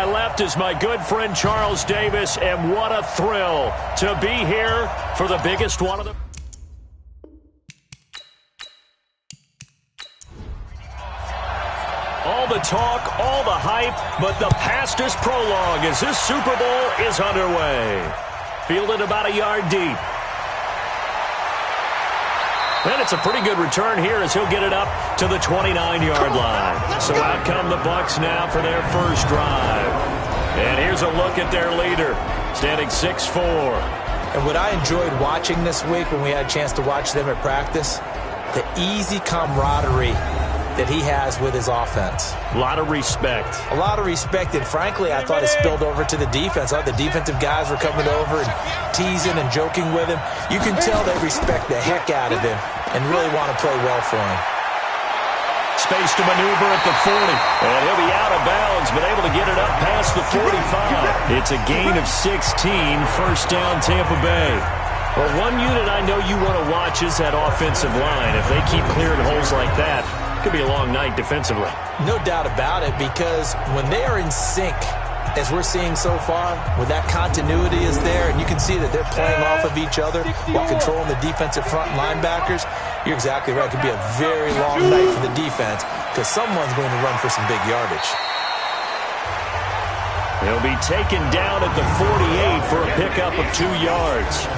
my left is my good friend Charles Davis, and what a thrill to be here for the biggest one of them. All the talk, all the hype, but the past is prologue as this Super Bowl is underway. Fielded about a yard deep. And it's a pretty good return here as he'll get it up to the 29-yard line. So out come the Bucs now for their first drive. And here's a look at their leader, standing 6'4". And what I enjoyed watching this week when we had a chance to watch them at practice, the easy camaraderie that he has with his offense. A lot of respect. A lot of respect, and frankly, I thought it spilled over to the defense. The defensive guys were coming over and teasing and joking with him. You can tell they respect the heck out of him and really want to play well for him. Space to maneuver at the 40. And he'll be out of bounds, but able to get it up past the 45. It's a gain of 16, first down Tampa Bay. Well, one unit I know you want to watch is that offensive line. If they keep clearing holes like that, it could be a long night defensively. No doubt about it, because when they are in sync, as we're seeing so far, when that continuity is there, and you can see that they're playing off of each other while controlling the defensive front linebackers, you're exactly right. It could be a very long night for the defense because someone's going to run for some big yardage. He'll be taken down at the 48 for a pickup of 2 yards.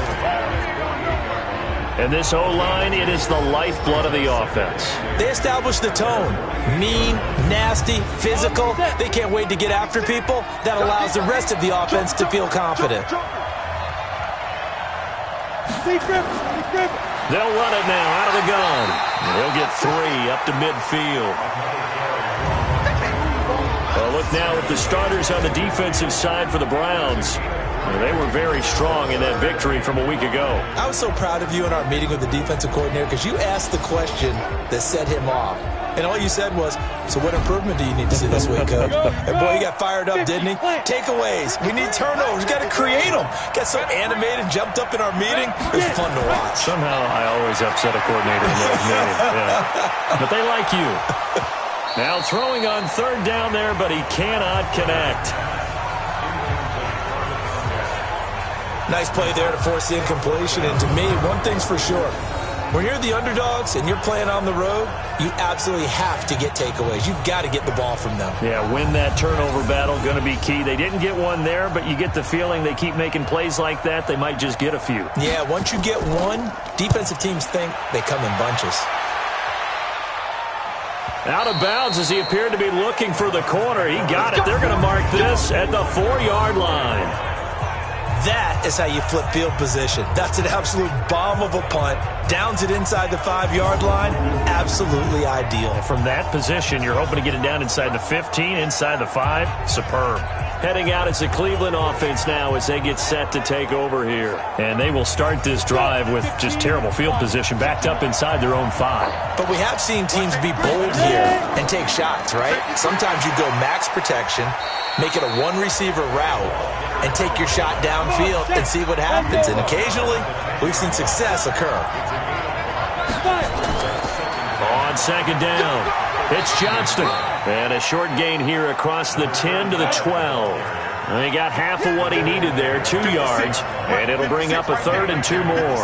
And this O-line, it is the lifeblood of the offense. They establish the tone. Mean, nasty, physical. They can't wait to get after people. That allows the rest of the offense to feel confident. They'll run it now out of the gun. He'll get 3 up to midfield. Well, look now at the starters on the defensive side for the Browns. They were very strong in that victory from a week ago. I was so proud of you in our meeting with the defensive coordinator because you asked the question that set him off. And all you said was, so what improvement do you need to see this week, Coach? And boy, he got fired up, didn't he? Takeaways. We need turnovers. We got to create them. Got so animated, jumped up in our meeting. It was fun to watch. Somehow I always upset a coordinator in those meetings. Yeah. But they like you. Now throwing on third down there, but he cannot connect. Nice play there to force the incompletion. And to me, one thing's for sure. When you're the underdogs and you're playing on the road, you absolutely have to get takeaways. You've got to get the ball from them. Yeah, win that turnover battle, going to be key. They didn't get one there, but you get the feeling they keep making plays like that, they might just get a few. Yeah, once you get one, defensive teams think they come in bunches. Out of bounds as he appeared to be looking for the corner. He got it. They're going to mark this at the 4-yard line. That is how you flip field position. That's an absolute bomb of a punt. Downs it inside the 5-yard line. Absolutely ideal. From that position, you're hoping to get it down inside the 15, inside the 5. Superb. Heading out as the Cleveland offense now as they get set to take over here. And they will start this drive with just terrible field position backed up inside their own 5. But we have seen teams be bold here and take shots, right? Sometimes you go max protection, make it a one-receiver route, and take your shot downfield and see what happens. And occasionally, we've seen success occur. On second down, it's Johnston. And a short gain here across the 10 to the 12. He got half of what he needed there, 2 yards, and it'll bring up a 3rd and 2 more.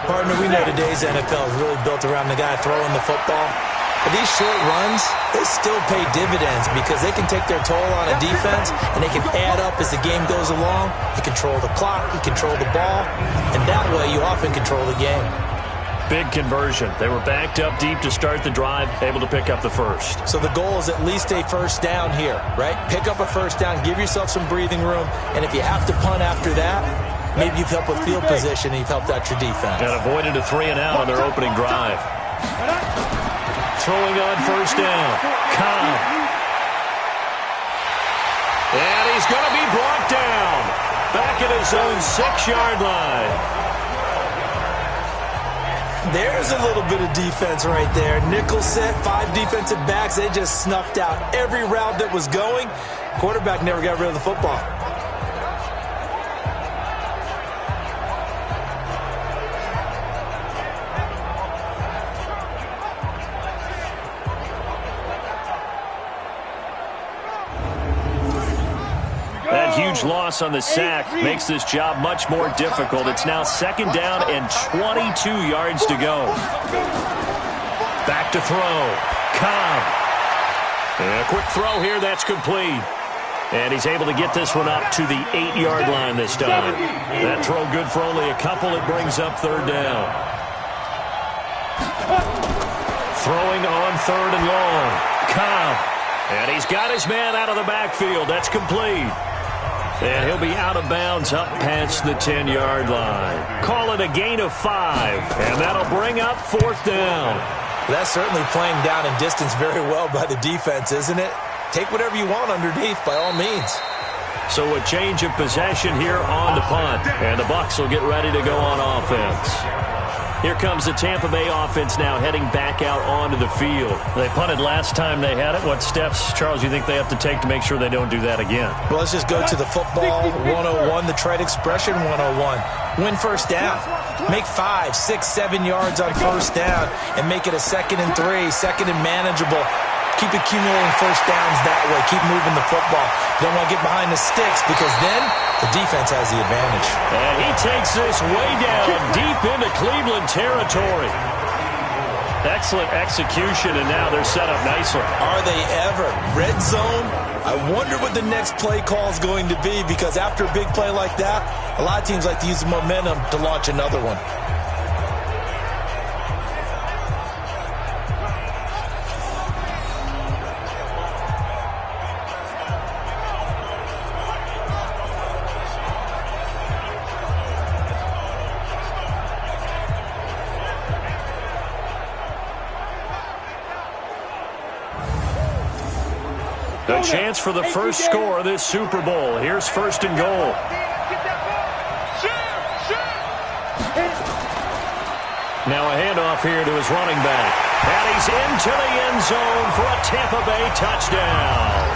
Partner, we know today's NFL is really built around the guy throwing the football. But these short runs, they still pay dividends because they can take their toll on a defense and they can add up as the game goes along. You control the clock, you control the ball, and that way you often control the game. Big conversion. They were backed up deep to start the drive, able to pick up the first. So the goal is at least a first down here, right? Pick up a first down, give yourself some breathing room, and if you have to punt after that, maybe you've helped with field position and you've helped out your defense. And avoided a 3-and-out on their opening drive. Throwing on first down. Cobb. And he's going to be brought down. Back at his own 6-yard line. There's a little bit of defense right there. Nickel set, 5 defensive backs. They just snuffed out every route that was going. Quarterback never got rid of the football. A huge loss on the sack makes this job much more difficult. It's now 2nd down and 22 yards to go. Back to throw. Cobb. And a quick throw here. That's complete. And he's able to get this one up to the 8-yard line this time. That throw good for only a couple. It brings up 3rd down. Throwing on 3rd and long. Cobb. And he's got his man out of the backfield. That's complete. And he'll be out of bounds up past the 10-yard line. Call it a gain of 5. And that'll bring up 4th down. That's certainly playing down in distance very well by the defense, isn't it? Take whatever you want underneath, by all means. So a change of possession here on the punt. And the Bucs will get ready to go on offense. Here comes the Tampa Bay offense now heading back out onto the field. They punted last time they had it. What steps, Charles, you think they have to take to make sure they don't do that again? Well, let's just go to the football 101, the trade expression 101. Win 1st down. Make 5, 6, 7 yards on 1st down and make it a 2nd and 3, 2nd and manageable. Keep accumulating 1st downs that way. Keep moving the football. You don't want to get behind the sticks because then the defense has the advantage. And he takes this way down deep into Cleveland territory. Excellent execution, and now they're set up nicely. Are they ever? Red zone? I wonder what the next play call is going to be because after a big play like that, a lot of teams like to use the momentum to launch another one. The chance for the first score of this Super Bowl. Here's 1st and goal. Now a handoff here to his running back. And he's into the end zone for a Tampa Bay touchdown.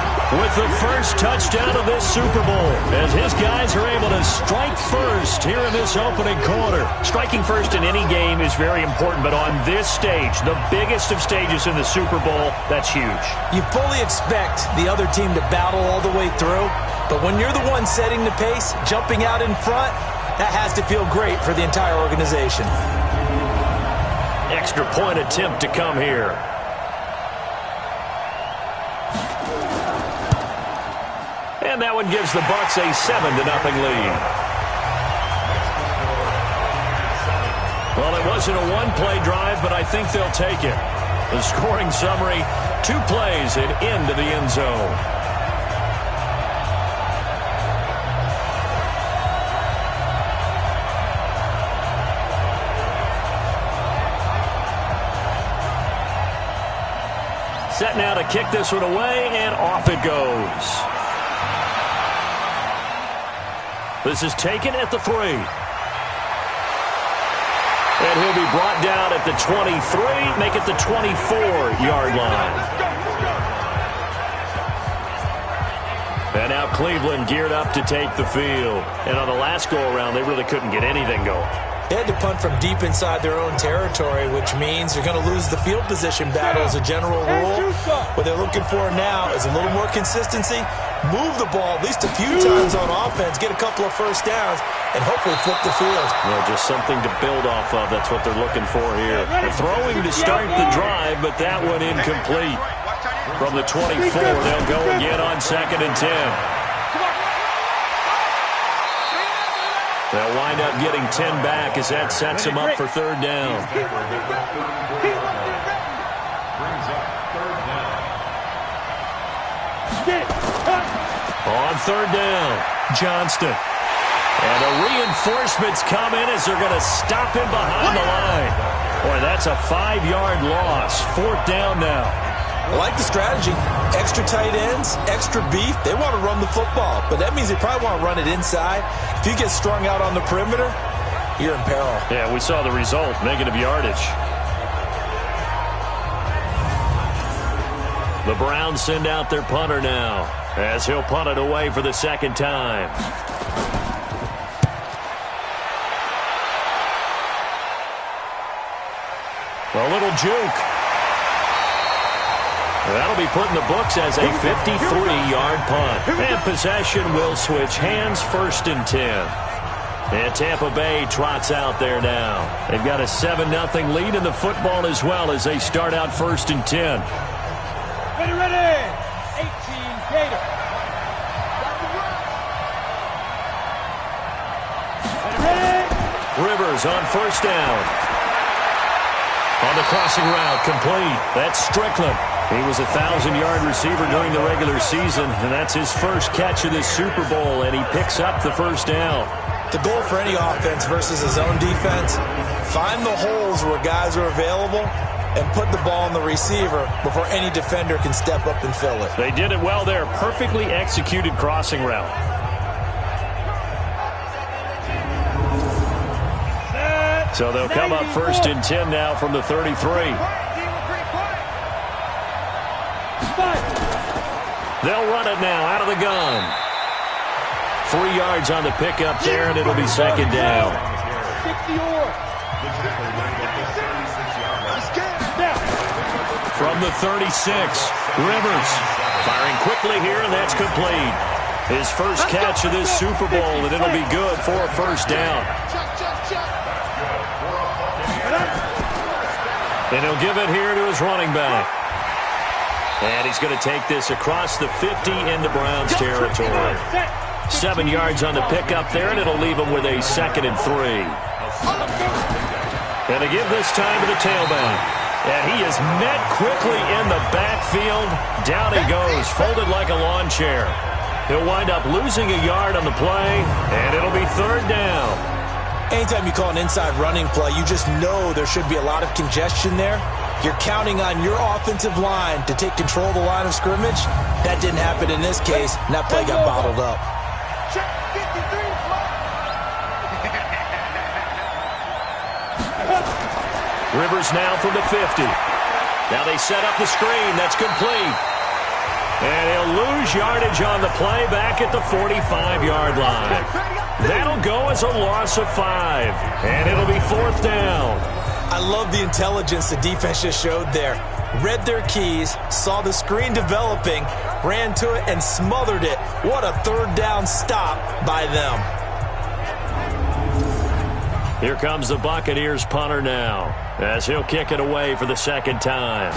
With the first touchdown of this Super Bowl, as his guys are able to strike first here in this opening quarter. Striking first in any game is very important, but on this stage, the biggest of stages in the Super Bowl, that's huge. You fully expect the other team to battle all the way through, but when you're the one setting the pace, jumping out in front, that has to feel great for the entire organization. Extra point attempt to come here. And that one gives the Bucs a 7-0 lead. Well, it wasn't a one-play drive, but I think they'll take it. The scoring summary, 2 plays and into the end zone. Set now to kick this one away, and off it goes. This is taken at the 3. And he'll be brought down at the 23, make it the 24-yard line. And now Cleveland geared up to take the field. And on the last go-around, they really couldn't get anything going. They had to punt from deep inside their own territory, which means you're going to lose the field position battle as a general rule. What they're looking for now is a little more consistency, move the ball at least a few times on offense, get a couple of first downs, and hopefully flip the field. Well, just something to build off of. That's what they're looking for here. They're throwing to start the drive, but that one incomplete. From the 24, they'll go again on 2nd and 10. They'll wind up getting 10 back as that sets them up for 3rd down. On 3rd down, Johnston. And the reinforcements come in as they're going to stop him behind the line. Boy, that's a 5-yard loss. 4th down now. I like the strategy. Extra tight ends, extra beef. They want to run the football, but that means they probably want to run it inside. If you get strung out on the perimeter, you're in peril. Yeah, we saw the result, negative yardage. The Browns send out their punter now, as he'll punt it away for the 2nd time. A little juke. That'll be put in the books as a 53-yard punt. And possession will switch hands, 1st and 10. And Tampa Bay trots out there now. They've got a 7-0 lead in the football as well as they start out 1st and 10. Ready. 18 Gator. Rivers on 1st down. On the crossing route, complete. That's Strickland. He was a 1,000-yard receiver during the regular season, and that's his first catch of this Super Bowl, and he picks up the 1st down. The goal for any offense versus his own defense, find the holes where guys are available and put the ball on the receiver before any defender can step up and fill it. They did it well there. Perfectly executed crossing route. So they'll come up 1st and 10 now from the 33. They'll run it now out of the gun. 3 yards on the pickup there, and it'll be 2nd down. From the 36, Rivers firing quickly here, and that's complete. His first catch of this Super Bowl, and it'll be good for a 1st down. And he'll give it here to his running back. And he's going to take this across the 50 into Browns territory. 7 yards on the pickup there, and it'll leave him with a 2nd and 3. And to give this time to the tailback. And he is met quickly in the backfield. Down he goes, folded like a lawn chair. He'll wind up losing a yard on the play, and it'll be 3rd down. Anytime you call an inside running play, you just know there should be a lot of congestion there. You're counting on your offensive line to take control of the line of scrimmage. That didn't happen in this case, and that play got bottled up. Rivers now from the 50. Now they set up the screen. That's complete. And he'll lose yardage on the play back at the 45-yard line. That'll go as a loss of 5. And it'll be 4th down. I love the intelligence the defense just showed there. Read their keys, saw the screen developing, ran to it, and smothered it. What a 3rd down stop by them. Here comes the Buccaneers punter now, as he'll kick it away for the 2nd time.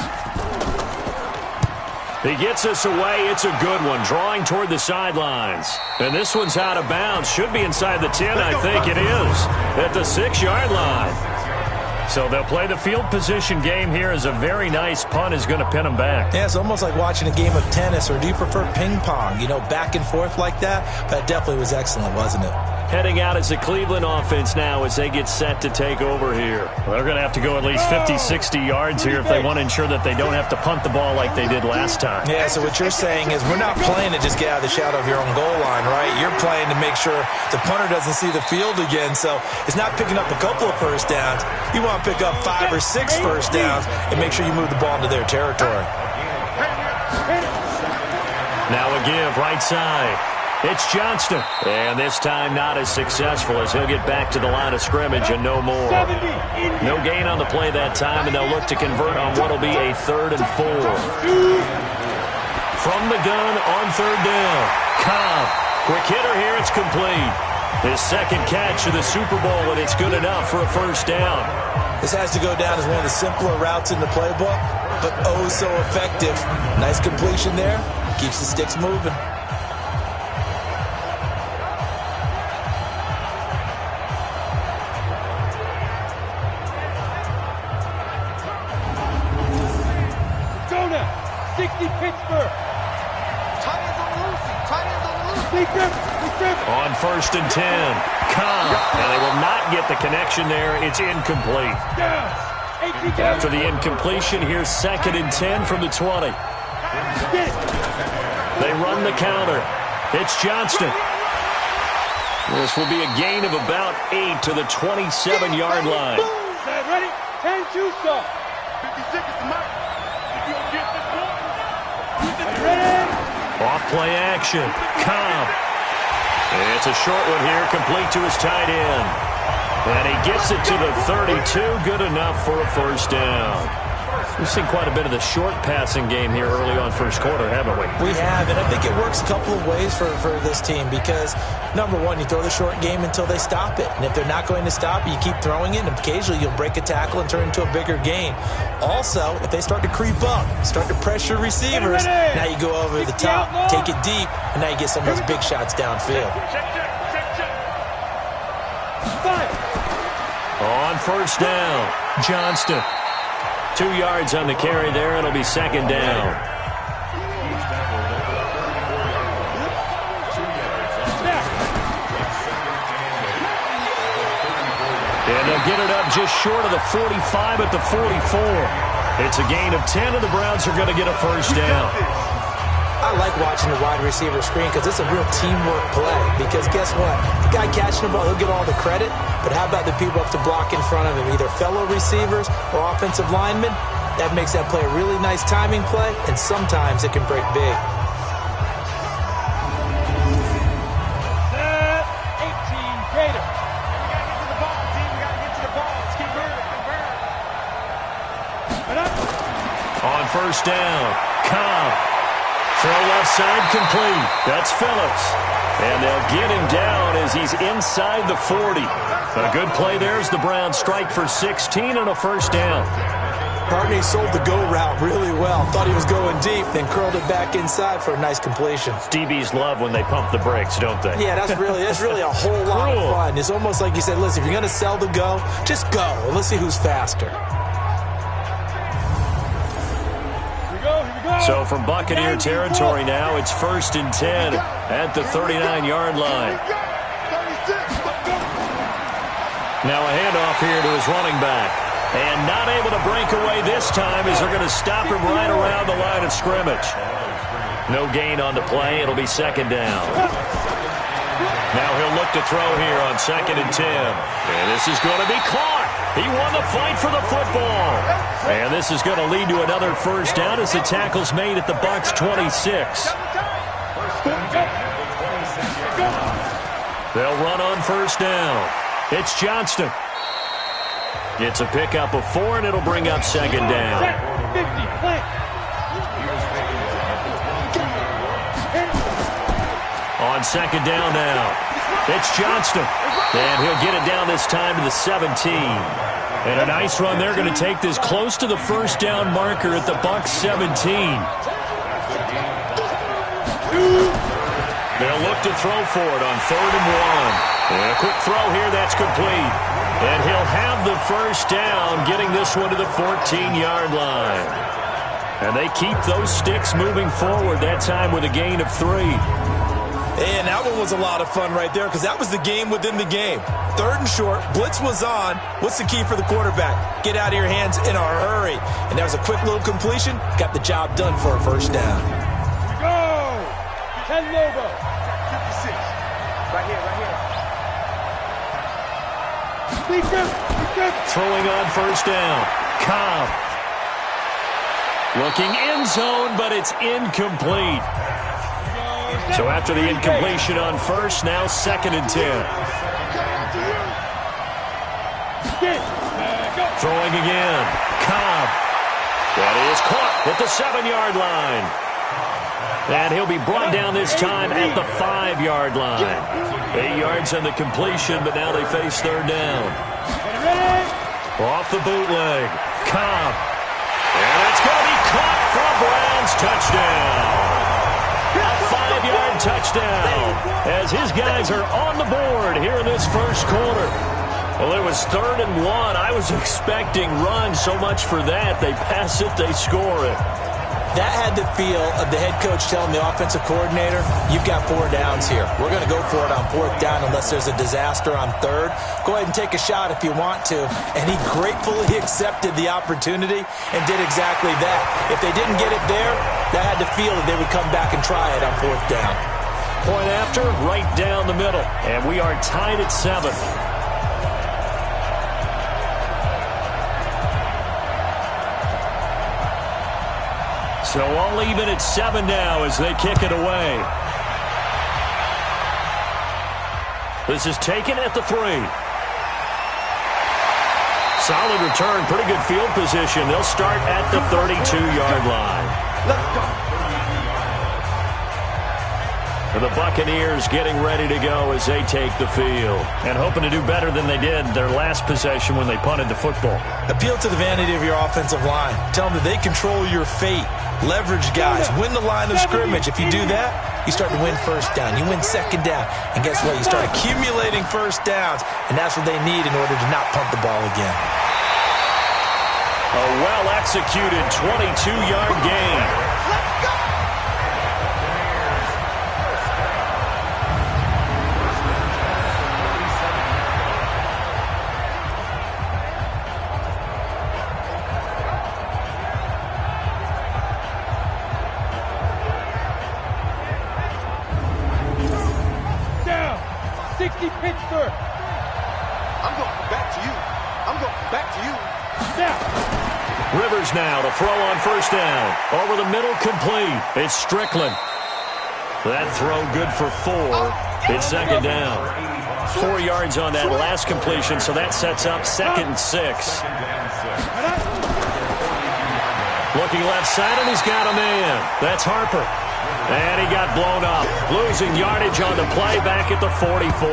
He gets us away. It's a good one, drawing toward the sidelines. And this one's out of bounds. Should be inside the 10, I think it is, at the 6-yard line. So they'll play the field position game here as a very nice punt is going to pin them back. Yeah, it's almost like watching a game of tennis, or do you prefer ping pong? You know, back and forth like that? That definitely was excellent, wasn't it? Heading out as the Cleveland offense now as they get set to take over here. Well, they're going to have to go at least 50, 60 yards here if they want to ensure that they don't have to punt the ball like they did last time. Yeah, so what you're saying is we're not playing to just get out of the shadow of your own goal line, right? You're playing to make sure the punter doesn't see the field again. So it's not picking up a couple of 1st downs. You want to pick up 5 or 6 1st downs and make sure you move the ball into their territory. Now a give right side. It's Johnston. And this time not as successful as he'll get back to the line of scrimmage and no more. No gain on the play that time, and they'll look to convert on what will be a 3rd and 4. From the gun on 3rd down. Cobb. Quick hitter here. It's complete. His 2nd catch of the Super Bowl, and it's good enough for a 1st down. This has to go down as one of the simpler routes in the playbook, but oh so effective. Nice completion there. Keeps the sticks moving. On 1st and 10, Cobb, and they will not get the connection there. It's incomplete. After the incompletion, here's 2nd and 10 from the 20. They run the counter. It's Johnston. This will be a gain of about 8 to the 27-yard line. Ready? 10 2 stop. 50 seconds to mark. Off play action. Cobb. It's a short one here, complete to his tight end. And he gets it to the 32, good enough for a 1st down. We've seen quite a bit of the short passing game here early on first quarter, haven't we? We have, and I think it works a couple of ways for this team because, number one, you throw the short game until they stop it. And if they're not going to stop it, you keep throwing it, and occasionally you'll break a tackle and turn it into a bigger gain. Also, if they start to creep up, start to pressure receivers, now you go over the top, take it deep, and now you get some of those big shots downfield. On first down, Johnston. 2 yards on the carry there. It'll be second down. And they'll get it up just short of the 45 at the 44. It's a gain of 10, and the Browns are going to get a first down. I like watching the wide receiver screen because it's a real teamwork play. Because guess what? The guy catching the ball, he'll get all the credit. But how about the people up to block in front of him, either fellow receivers or offensive linemen? That makes that play a really nice timing play, and sometimes it can break big. 18 Gator. We got to get to the ball, team. We got to get to the ball. Let's keep moving. On first down, Cobb. Throw left side complete. That's Phillips. And they'll get him down as he's inside the 40. A good play there as the Browns strike for 16 and a first down. Barney sold the go route really well. Thought he was going deep, then curled it back inside for a nice completion. DBs love when they pump the brakes, don't they? Yeah, that's really a whole lot of fun. It's almost like you said, listen, if you're going to sell the go, just go. And let's see who's faster. So from Buccaneer territory now, it's 1st and 10 at the 39-yard line. Now a handoff here to his running back. And not able to break away this time as they're going to stop him right around the line of scrimmage. No gain on the play. It'll be second down. Now he'll look to throw here on 2nd and 10. And this is going to be caught. He won the fight for the football. And this is going to lead to another first down as the tackle's made at the Bucs 26. They'll run on first down. It's Johnston. It's a pickup of 4, and it'll bring up second down. On second down now, it's Johnston. And he'll get it down this time to the 17. And a nice run. They're going to take this close to the first down marker at the Bucs 17. They'll look to throw for it on 3rd and 1. And a quick throw here, that's complete. And he'll have the first down, getting this one to the 14-yard line. And they keep those sticks moving forward, that time with a gain of 3. And that one was a lot of fun right there because that was the game within the game. 3rd and short, blitz was on. What's the key for the quarterback? Get out of your hands in a hurry. And that was a quick little completion. Got the job done for a first down. Here we go. 10 Lobo. 56. Right here, right here. Throwing on first down. Cobb. Looking end zone, but it's incomplete. So after the incompletion on first, now 2nd and 10. Throwing again. Cobb. That is caught at the 7-yard line. And he'll be brought down this time at the 5-yard line. 8 yards on the completion, but now they face 3rd down. Off the bootleg. Cobb. And it's going to be caught for a Browns touchdown. A 5-yard touchdown as his guys are on the board here in this first quarter. Well, it was 3rd and 1. I was expecting run, so much for that. They pass it, they score it. That had the feel of the head coach telling the offensive coordinator, you've got 4 downs here. We're going to go for it on 4th down unless there's a disaster on 3rd. Go ahead and take a shot if you want to. And he gratefully accepted the opportunity and did exactly that. If they didn't get it there, that had the feel that they would come back and try it on 4th down. Point after, right down the middle. And we are tied at 7. So all even at 7 now as they kick it away. This is taken at the 3. Solid return, pretty good field position. They'll start at the 32-yard line. Let's go. The Buccaneers getting ready to go as they take the field and hoping to do better than they did their last possession when they punted the football. Appeal to the vanity of your offensive line. Tell them that they control your fate. Leverage guys. Win the line of scrimmage. If you do that, you start to win first down. You win second down. And guess what? You start accumulating first downs. And that's what they need in order to not punt the ball again. A well-executed 22-yard gain. Let's go. Pittsburgh. I'm going back to you. I'm going back to you. Now. Rivers now to throw on first down. Over the middle, complete. It's Strickland. That throw good for 4. It's second down. 4 yards on that last completion, so that sets up 2nd and 6. Looking left side, and he's got a man. That's Harper. And he got blown up. Losing yardage on the play back at the 44.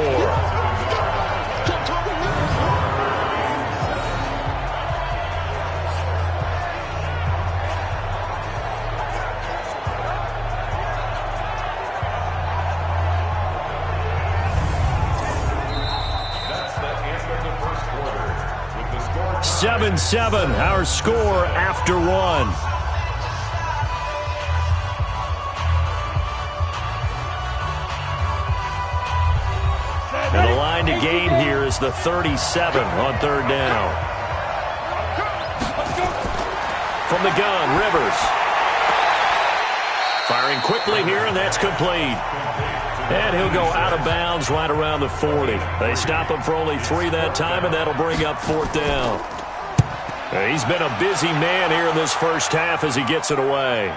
That's the end of the first quarter. With the score 7-7, our score after 1. And the line to gain here is the 37 on third down. From the gun, Rivers. Firing quickly here, and that's complete. And he'll go out of bounds right around the 40. They stop him for only 3 that time, and that'll bring up 4th down. He's been a busy man here in this first half as he gets it away.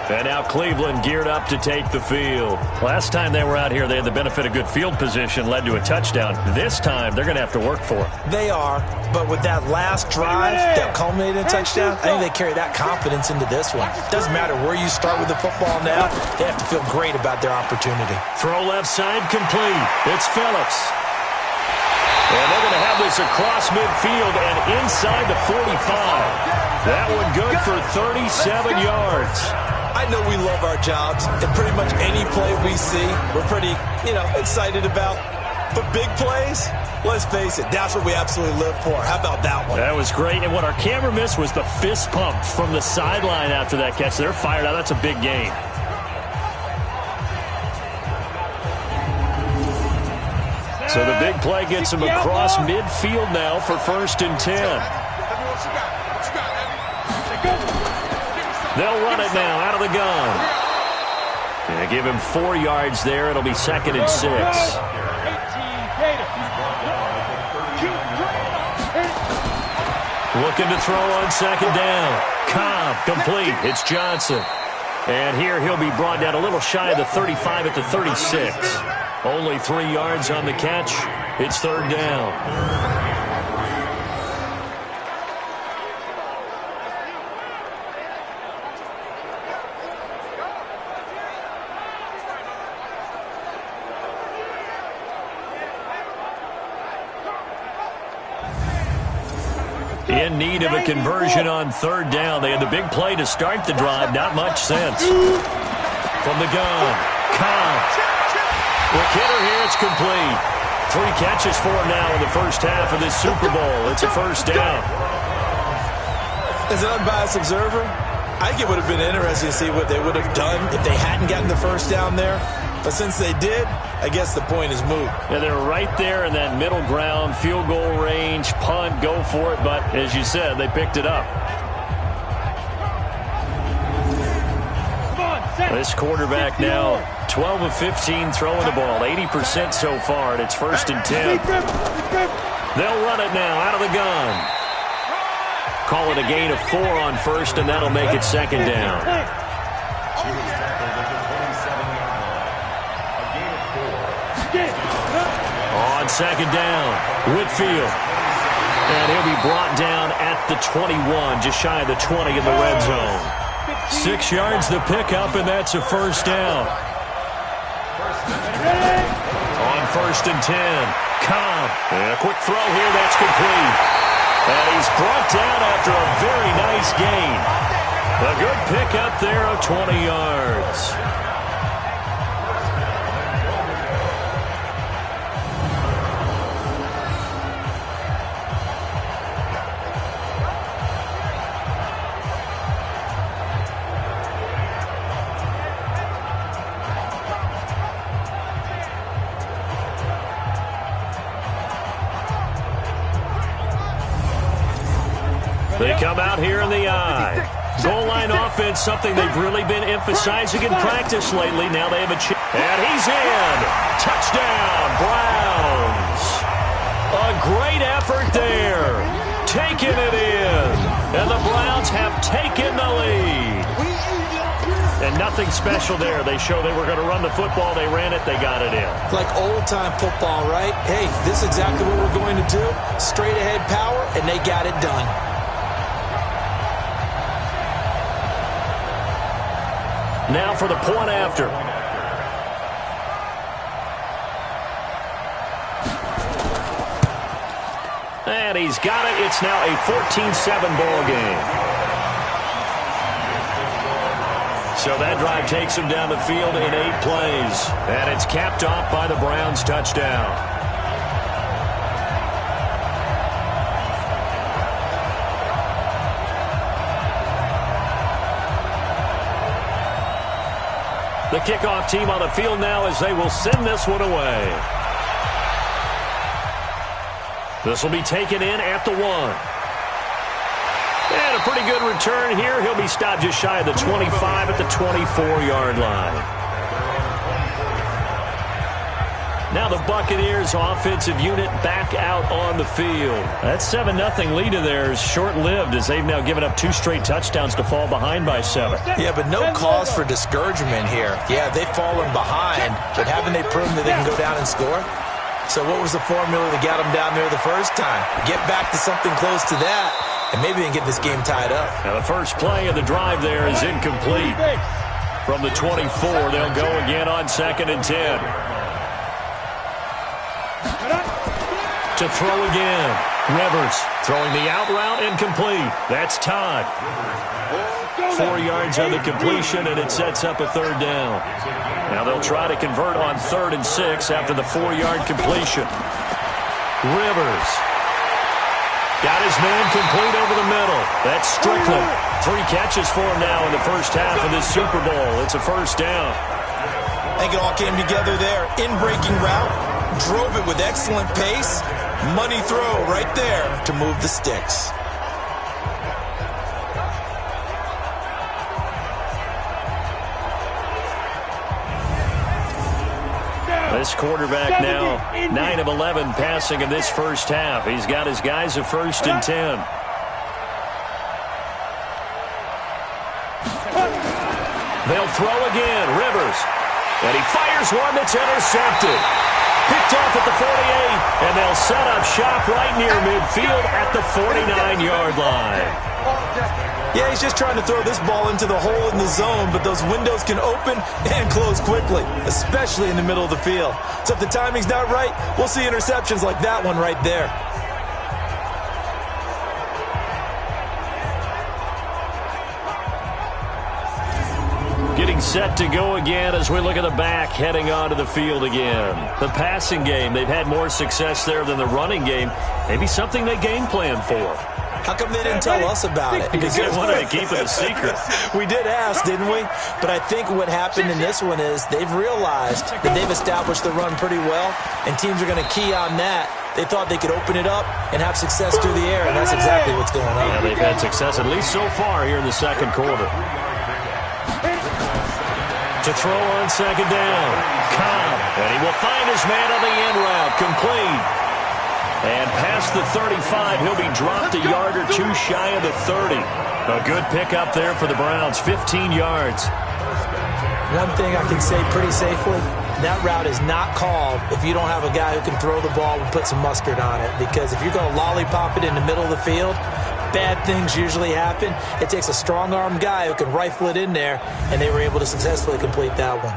And now Cleveland geared up to take the field. Last time they were out here, they had the benefit of good field position, led to a touchdown. This time, they're going to have to work for it. They are, but with that last drive that culminated in a touchdown, I think they carry that confidence into this one. Doesn't matter where you start with the football now, they have to feel great about their opportunity. Throw left side, complete. It's Phillips. And they're going to have this across midfield and inside the 45. That one good for 37 yards. I know we love our jobs, and pretty much any play we see, we're pretty, excited about. But big plays, let's face it, that's what we absolutely live for. How about that one? That was great, and what our camera missed was the fist pump from the sideline after that catch. They're fired out. That's a big gain. So the big play gets him across midfield now for 1st and 10. They'll run it now out of the gun. And give him 4 yards there. It'll be 2nd and 6. Looking to throw on 2nd down. Cobb complete. It's Johnson. And here he'll be brought down a little shy of the 35 at the 36. Only 3 yards on the catch. It's 3rd down. In need of a conversion on 3rd down. They had the big play to start the drive. Not much sense. From the gun, Cobb. The hitter here, it's complete. 3 catches for him now in the first half of this Super Bowl. It's a 1st down. As an unbiased observer, I think it would have been interesting to see what they would have done if they hadn't gotten the 1st down there. But since they did, I guess the point is moot. Yeah, they're right there in that middle ground, field goal range, punt, go for it. But as you said, they picked it up. This quarterback now, 12 of 15 throwing the ball, 80% so far, and it's 1st and 10. They'll run it now out of the gun. Call it a gain of 4 on 1st, and that'll make it 2nd down. on second down. Whitfield. And he'll be brought down at the 21, just shy of the 20 in the red zone. 6 yards the pickup, and that's a first down. On 1st and 10, Cobb. And a quick throw here, that's complete. And he's brought down after a very nice gain. A good pickup there of 20 yards. They come out here in the eye. Goal line offense, something they've really been emphasizing in practice lately. Now they have a chance. And he's in. Touchdown, Browns. A great effort there. Taking it in. And the Browns have taken the lead. And nothing special there. They show they were going to run the football. They ran it. They got it in. Like old-time football, right? Hey, this is exactly what we're going to do. Straight-ahead power, and they got it done. Now for the point after. And he's got it. It's now a 14-7 ball game. So that drive takes him down the field in 8 plays. And it's capped off by the Browns touchdown. The kickoff team on the field now as they will send this one away. This will be taken in at the 1. And a pretty good return here. He'll be stopped just shy of the 25 at the 24-yard line. Now the Buccaneers offensive unit back out on the field. That 7-0 lead of theirs short-lived as they've now given up 2 straight touchdowns to fall behind by 7. Yeah, but no cause for discouragement here. Yeah, they've fallen behind, but haven't they proven that they can go down and score? So what was the formula that got them down there the first time? Get back to something close to that, and maybe they can get this game tied up. Now the first play of the drive there is incomplete. From the 24, they'll go again on 2nd and 10. To throw again. Rivers throwing the out route incomplete. That's Todd. 4 yards on the completion, and it sets up a 3rd down. Now they'll try to convert on 3rd and 6 after the 4-yard completion. Rivers got his man complete over the middle. That's Strickland. 3 catches for him now in the first half of this Super Bowl. It's a first down. I think it all came together there. In-breaking route. Drove it with excellent pace. Money throw right there to move the sticks. This quarterback now 9 of 11 passing in this first half. He's got his guys at 1st and 10. They'll throw again. Rivers. And he fires one that's intercepted. Picked off at the 48, and they'll set up shop right near midfield at the 49-yard line. Yeah, he's just trying to throw this ball into the hole in the zone, but those windows can open and close quickly, especially in the middle of the field. So if the timing's not right, we'll see interceptions like that one right there. Getting set to go again as we look at the back heading onto the field again. The passing game, they've had more success there than the running game. Maybe something they game plan for. How come they didn't tell us about it? Because they wanted to keep it a secret. We did ask, didn't we? But I think what happened in this one is they've realized that they've established the run pretty well, and teams are going to key on that. They thought they could open it up and have success through the air, and that's exactly what's going on. Yeah, they've had success at least so far here in the second quarter. To throw on 2nd down. Cobb. And he will find his man on the end route. Complete. And past the 35, he'll be dropped a yard or 2 shy of the 30. A good pickup there for the Browns. 15 yards. One thing I can say pretty safely, that route is not called if you don't have a guy who can throw the ball and put some mustard on it. Because if you're going to lollipop it in the middle of the field, bad things usually happen. It takes a strong-armed guy who can rifle it in there, and they were able to successfully complete that one.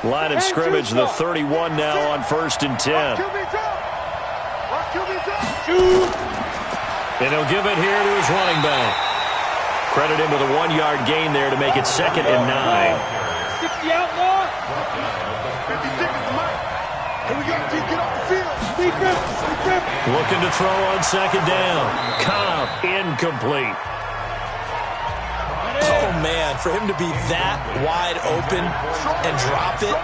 Line of scrimmage, the 31 now on 1st and 10. And he'll give it here to his running back. Credit him with a 1-yard gain there to make it 2nd and 9. 60 outlaw. 50 seconds, Mike. Here we go, T. Get off the field. Looking to throw on 2nd down. Cobb, incomplete. Oh, man, for him to be that wide open and drop it,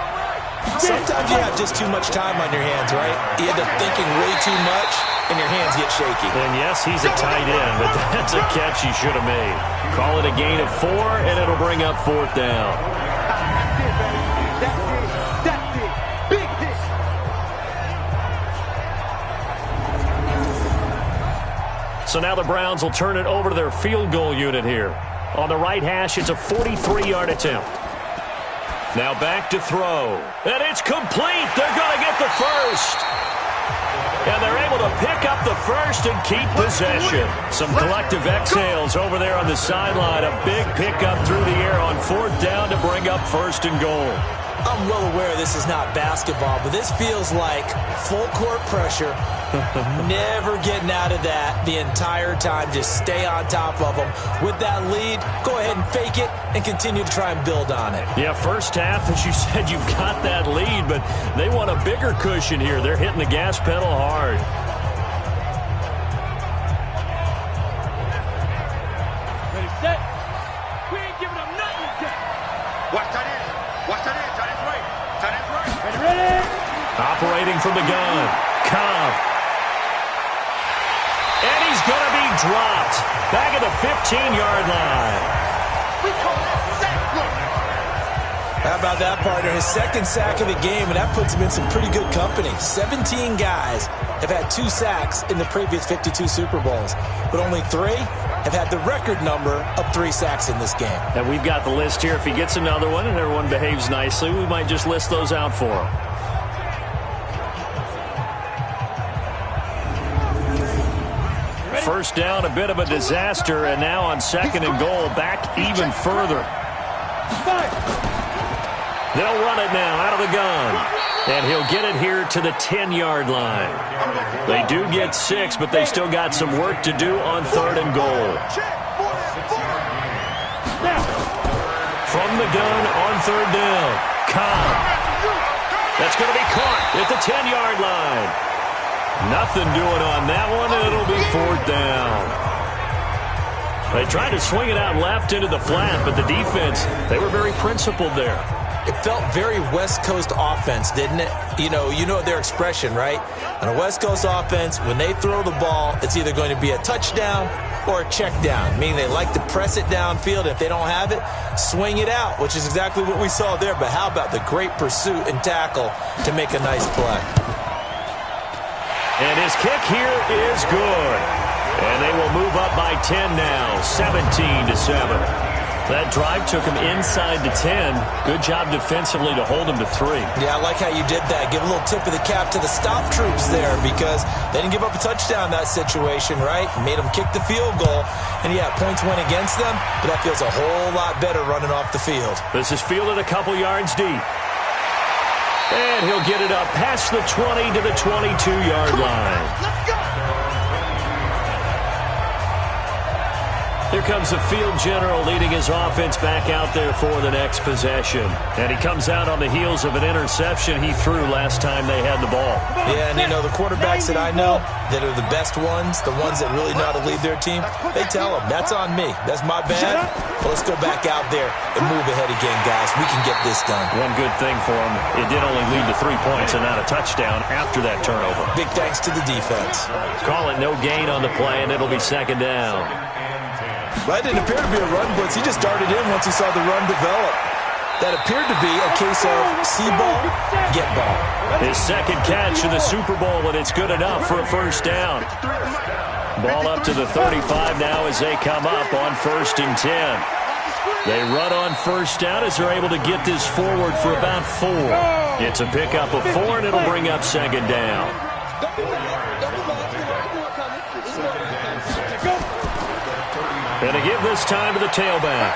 sometimes you have just too much time on your hands, right? You end up thinking way too much, and your hands get shaky. And yes, he's a tight end, but that's a catch he should have made. Call it a gain of 4, and it'll bring up 4th down. That's it. Big hit. So now the Browns will turn it over to their field goal unit here. On the right hash, it's a 43-yard attempt. Now back to throw. And it's complete. They're going to get the first. And they're able to pick up the first and keep possession. Some collective exhales over there on the sideline. A big pickup through the air on 4th down to bring up 1st and goal. I'm well aware this is not basketball, but this feels like full court pressure. Never getting out of that the entire time. Just stay on top of them. With that lead, go ahead and fake it and continue to try and build on it. Yeah, first half, as you said, you've got that lead, but they want a bigger cushion here. They're hitting the gas pedal hard. Ready, set. We ain't giving up nothing yet. Watch that in. Watch that in. Tight end's right. Tight end's right. Ready. Operating from the gun. Cobb. And he's going to be dropped. Back at the 15-yard line. We call that sack. Look. How about that, partner? His 2nd sack of the game, and that puts him in some pretty good company. 17 guys have had 2 sacks in the previous 52 Super Bowls, but only 3 have had the record number of 3 sacks in this game. And we've got the list here. If he gets another one and everyone behaves nicely, we might just list those out for him. First down, a bit of a disaster, and now on 2nd and goal, back even further. They'll run it now out of the gun, and he'll get it here to the 10-yard line. They do get 6, but they've still got some work to do on 3rd and goal. From the gun on 3rd down, Cobb. That's going to be caught at the 10-yard line. Nothing doing on that one, and it'll be 4th down. They tried to swing it out left into the flat, but the defense, they were very principled there. It felt very West Coast offense, didn't it? You know their expression, right? On a West Coast offense, when they throw the ball, it's either going to be a touchdown or a check down, meaning they like to press it downfield. If they don't have it, swing it out, which is exactly what we saw there. But how about the great pursuit and tackle to make a nice play? And his kick here is good. And they will move up by 10 now, 17-7. That drive took him inside the 10. Good job defensively to hold him to 3. Yeah, I like how you did that. Give a little tip of the cap to the stop troops there because they didn't give up a touchdown in that situation, right? Made them kick the field goal. And, yeah, points went against them, but that feels a whole lot better running off the field. This is fielded a couple yards deep. And he'll get it up past the 20 to the 22-yard line. Let's go. Here comes the field general leading his offense back out there for the next possession. And he comes out on the heels of an interception he threw last time they had the ball. Yeah, and the quarterbacks that I know that are the best ones, the ones that really know how to lead their team, they tell them, that's on me. That's my bad. Well, let's go back out there and move ahead again, guys. We can get this done. One good thing for him, it did only lead to 3 points and not a touchdown after that turnover. Big thanks to the defense. Call it no gain on the play, and it'll be 2nd down. That didn't appear to be a run blitz. He just darted in once he saw the run develop. That appeared to be a case of see ball, get ball. His 2nd catch in the Super Bowl, and it's good enough for a 1st down. Ball up to the 35 now as they come up on 1st and 10. They run on first down as they're able to get this forward for about 4. It's a pickup of 4, and it'll bring up 2nd down. And to give this time to the tailback.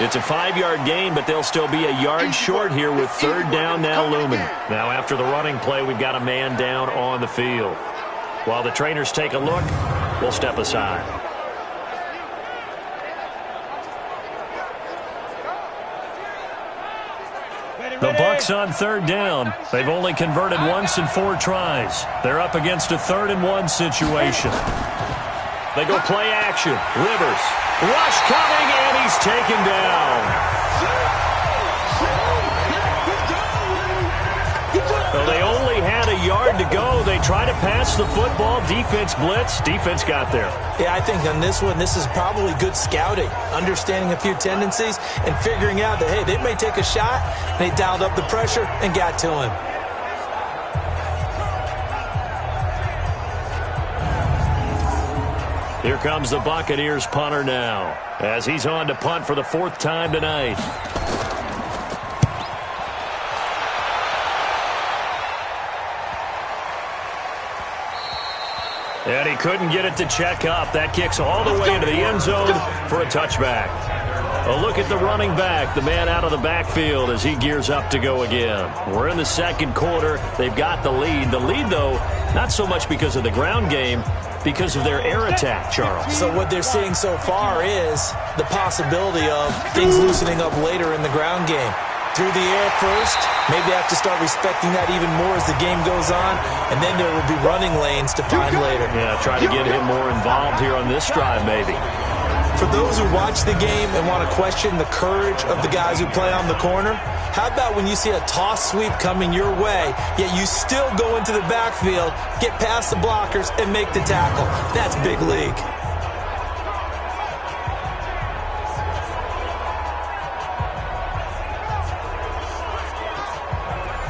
It's a 5-yard gain, but they'll still be a yard short here with 3rd down now looming. Now after the running play, we've got a man down on the field. While the trainers take a look, we'll step aside. The Bucs on 3rd down. They've only converted once in 4 tries. They're up against a 3rd and 1 situation. They go play action. Rivers. Rush coming, and he's taken down. Well, they only had a yard to go. They try to pass the football. Defense blitz. Defense got there. Yeah, I think on this one, this is probably good scouting, understanding a few tendencies, and figuring out that, hey, they may take a shot. They dialed up the pressure and got to him. Here comes the Buccaneers punter now, as he's on to punt for the 4th time tonight. And he couldn't get it to check up. That kicks all the way into the end zone for a touchback. A look at the running back, the man out of the backfield as he gears up to go again. We're in the 2nd quarter. They've got the lead. The lead, though, not so much because of the ground game, because of their air attack, Charles. So what they're seeing so far is the possibility of things loosening up later in the ground game. Through the air first, maybe they have to start respecting that even more as the game goes on, and then there will be running lanes to find later. Yeah, try to get him more involved here on this drive, maybe. For those who watch the game and want to question the courage of the guys who play on the corner, how about when you see a toss sweep coming your way, yet you still go into the backfield, get past the blockers, and make the tackle? That's big league.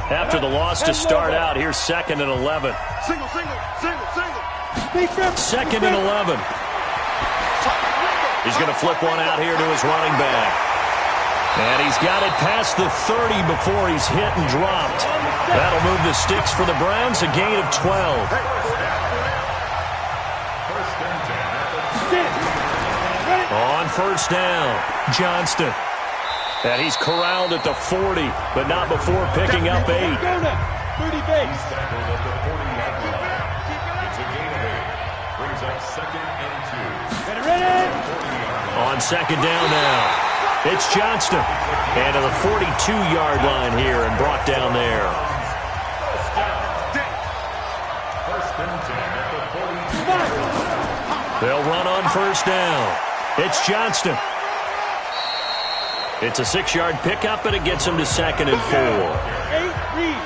After the loss to start out, here's 2nd and 11. Single. 2nd and 11. He's going to flip one out here to his running back. And he's got it past the 30 before he's hit and dropped. That'll move the sticks for the Browns, a gain of 12. On 1st down, Johnston. And he's corralled at the 40, but not before picking up 8. 30 base. On 2nd down now, it's Johnston. And to the 42-yard line here and brought down there. They'll run on 1st down. It's Johnston. It's a 6-yard pickup, and it gets him to 2nd and 4. 8 read.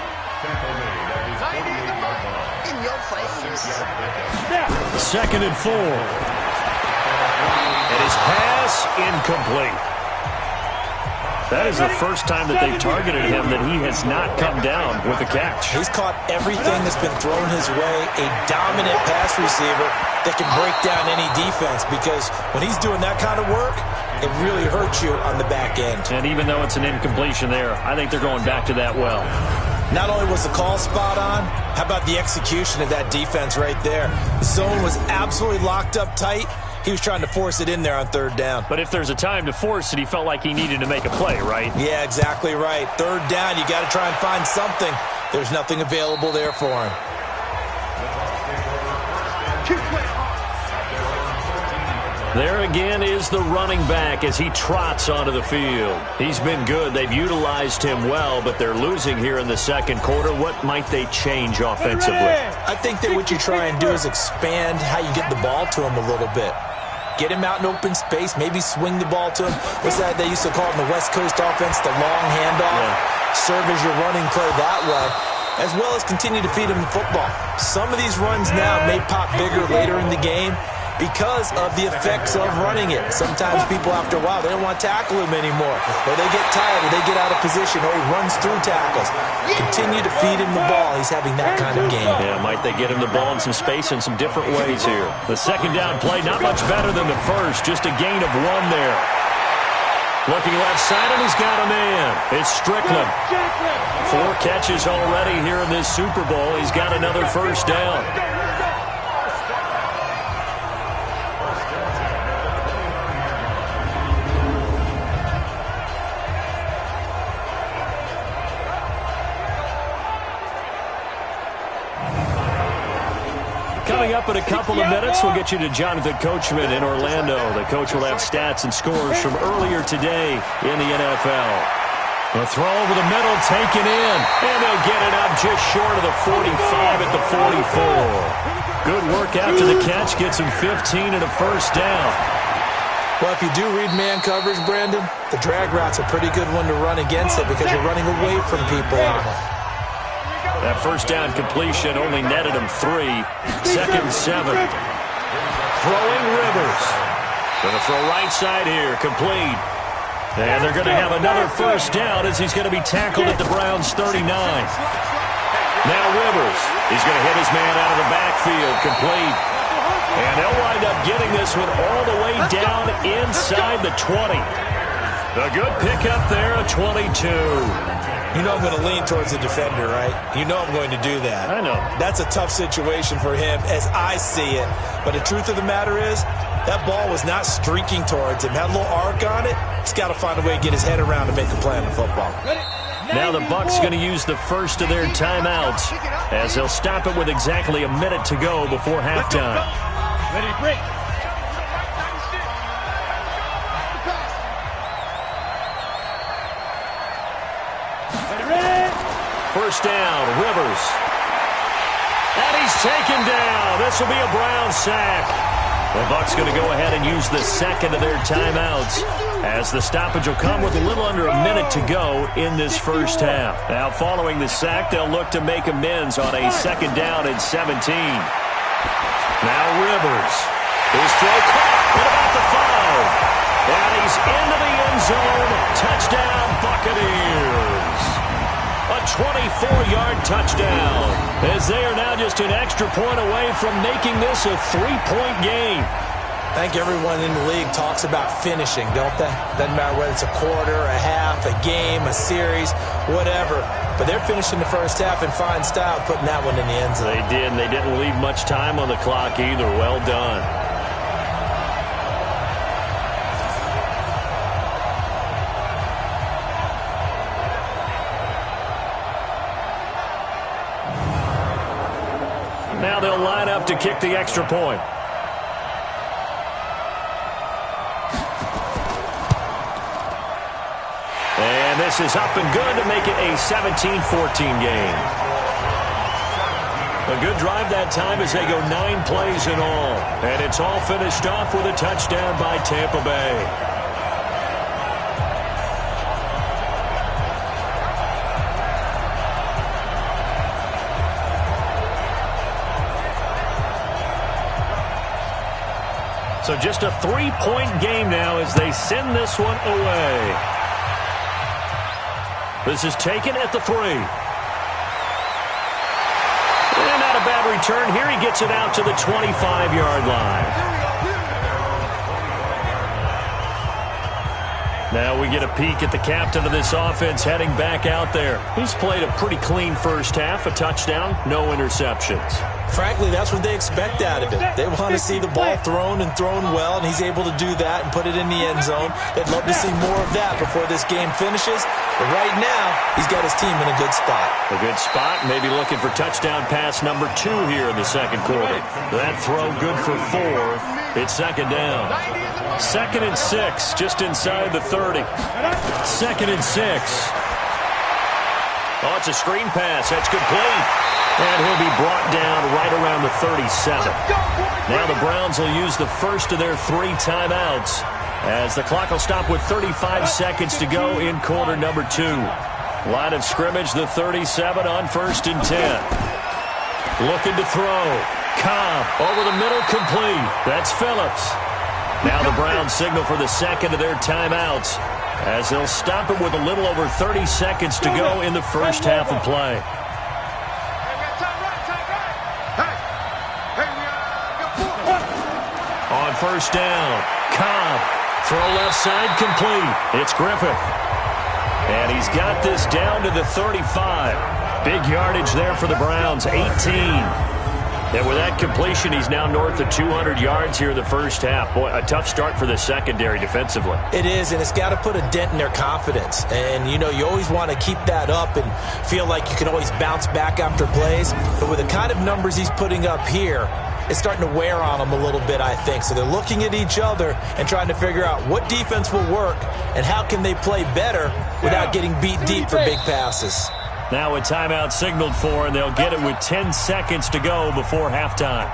In your face. 2nd and 4. And his pass incomplete. That is the first time that they've targeted him that he has not come down with a catch. He's caught everything that's been thrown his way, a dominant pass receiver that can break down any defense, because when he's doing that kind of work, it really hurts you on the back end. And even though it's an incompletion there, I think they're going back to that well. Not only was the call spot on, how about the execution of that defense right there? The zone was absolutely locked up tight. He was trying to force it in there on 3rd down. But if there's a time to force it, he felt like he needed to make a play, right? Yeah, exactly right. 3rd down, you got to try and find something. There's nothing available there for him. There again is the running back as he trots onto the field. He's been good. They've utilized him well, but they're losing here in the 2nd quarter. What might they change offensively? I think that what you try and do is expand how you get the ball to him a little bit. Get him out in open space, maybe swing the ball to him. What's that they used to call it in the West Coast offense, the long handoff? Yeah. Serve as your running play that way, as well as continue to feed him the football. Some of these runs now may pop bigger later in the game, because of the effects of running it. Sometimes people, after a while, they don't want to tackle him anymore. Or they get tired, or they get out of position, or he runs through tackles. Continue to feed him the ball. He's having that kind of game. Yeah, might they get him the ball in some space in some different ways here. The second down play, not much better than the first. Just a gain of 1 there. Looking left side, and he's got a man. It's Strickland. 4 catches already here in this Super Bowl. He's got another first down. Coming up in a couple of minutes, we'll get you to Jonathan Coachman in Orlando. The coach will have stats and scores from earlier today in the NFL. The throw over the middle, taken in, and they'll get it up just short of the 45 at the 44. Good work after the catch, gets him 15 and a first down. Well, if you do read man coverage, Brandon, the drag route's a pretty good one to run against it because you're running away from people on it. That first down completion only netted him 3. Second 7. Throwing Rivers. Going to throw right side here, complete. And they're going to have another first down as he's going to be tackled at the Browns' 39. Now Rivers. He's going to hit his man out of the backfield, complete. And they'll wind up getting this one all the way down inside the 20. A good pickup there, a 22. You know I'm going to lean towards the defender, right? You know I'm going to do that. I know. That's a tough situation for him as I see it. But the truth of the matter is, that ball was not streaking towards him. Had a little arc on it. He's got to find a way to get his head around to make a play on the football. Now the Bucs going to use the first of their timeouts as they'll stop it with exactly a minute to go before halftime. Ready to break. First down, Rivers. And he's taken down. This will be a Brown sack. The Bucs going to go ahead and use the second of their timeouts as the stoppage will come with a little under a minute to go in this first half. Now following the sack, they'll look to make amends on a second down and 17. Now Rivers. His throw caught at about the 5. And he's into the end zone. Touchdown, Buccaneers. A 24-yard touchdown as they are now just an extra point away from making this a 3-point game. I think everyone in the league talks about finishing, don't they? Doesn't matter whether it's a quarter, a half, a game, a series, whatever. But they're finishing the first half in fine style, putting that one in the end zone. They did, and they didn't leave much time on the clock either. Well done. Now they'll line up to kick the extra point. And this is up and good to make it a 17-14 game. A good drive that time as they go 9 plays in all. And it's all finished off with a touchdown by Tampa Bay. So just a 3-point game now as they send this one away. This is taken at the 3. And not a bad return. Here he gets it out to the 25-yard line. Now we get a peek at the captain of this offense heading back out there. He's played a pretty clean first half, a touchdown, no interceptions. Frankly, that's what they expect out of him. They want to see the ball thrown and thrown well, and he's able to do that and put it in the end zone. They'd love to see more of that before this game finishes. But right now, he's got his team in a good spot. A good spot, maybe looking for touchdown pass number 2 here in the second quarter. That throw good for 4. It's second down. 2nd and 6, just inside the 30. 2nd and 6. Oh, it's a screen pass. That's complete. And he'll be brought down right around the 37. Now the Browns will use the first of their 3 timeouts as the clock will stop with 35 seconds to go in quarter number 2. Line of scrimmage, the 37 on 1st and 10. Looking to throw. Cobb over the middle, complete. That's Phillips. Now the Browns signal for the second of their timeouts as they'll stop it with a little over 30 seconds to go in the first half of play. On first down, Cobb. Throw left side, complete. It's Griffith. And he's got this down to the 35. Big yardage there for the Browns, 18. And with that completion, he's now north of 200 yards here in the first half. Boy, a tough start for the secondary defensively. It is, and it's got to put a dent in their confidence. And, you know, you always want to keep that up and feel like you can always bounce back after plays. But with the kind of numbers he's putting up here, it's starting to wear on them a little bit, I think. So they're looking at each other and trying to figure out what defense will work and how can they play better without getting beat deep for big passes. Now a timeout signaled for, and they'll get it with 10 seconds to go before halftime.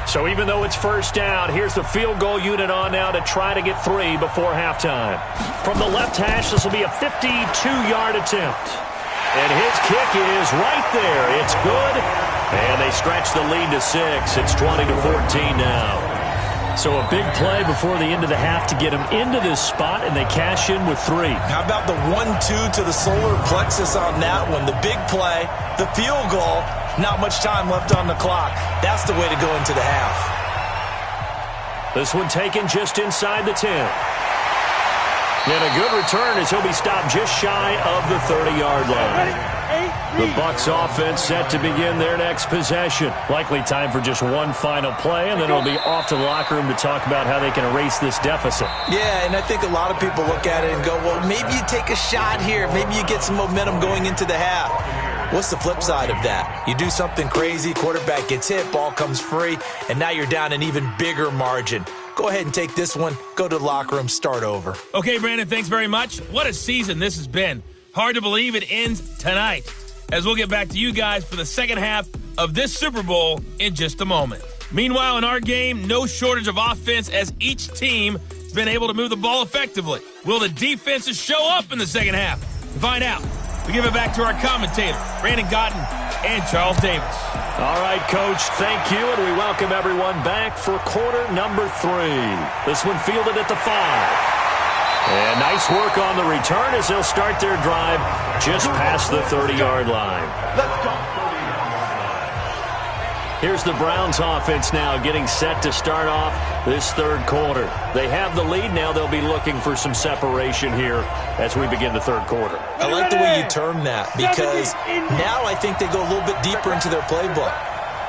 So even though it's first down, here's the field goal unit on now to try to get 3 before halftime. From the left hash, this will be a 52-yard attempt. And his kick is right there. It's good. And they stretch the lead to 6. It's 20-14 now. So a big play before the end of the half to get him into this spot, and they cash in with 3. How about the 1-2 to the solar plexus on that one? The big play, the field goal, not much time left on the clock. That's the way to go into the half. This one taken just inside the 10. And a good return as he'll be stopped just shy of the 30-yard line. The Bucs offense set to begin their next possession. Likely time for just one final play, and then it'll be off to the locker room to talk about how they can erase this deficit. Yeah, and I think a lot of people look at it and go, well, maybe you take a shot here. Maybe you get some momentum going into the half. What's the flip side of that? You do something crazy, quarterback gets hit, ball comes free, and now you're down an even bigger margin. Go ahead and take this one, go to the locker room, start over. Okay, Brandon, thanks very much. What a season this has been. Hard to believe it ends tonight, as we'll get back to you guys for the second half of this Super Bowl in just a moment. Meanwhile, in our game, no shortage of offense as each team has been able to move the ball effectively. Will the defenses show up in the second half? To find out, we give it back to our commentator, Brandon Cotton and Charles Davis. All right, Coach, thank you, and we welcome everyone back for quarter number 3. This one fielded at the 5. And nice work on the return as they'll start their drive just past the 30-yard line. Let's go. Here's the Browns offense now getting set to start off this third quarter. They have the lead now. They'll be looking for some separation here as we begin the third quarter. I like the way you term that because now I think they go a little bit deeper into their playbook.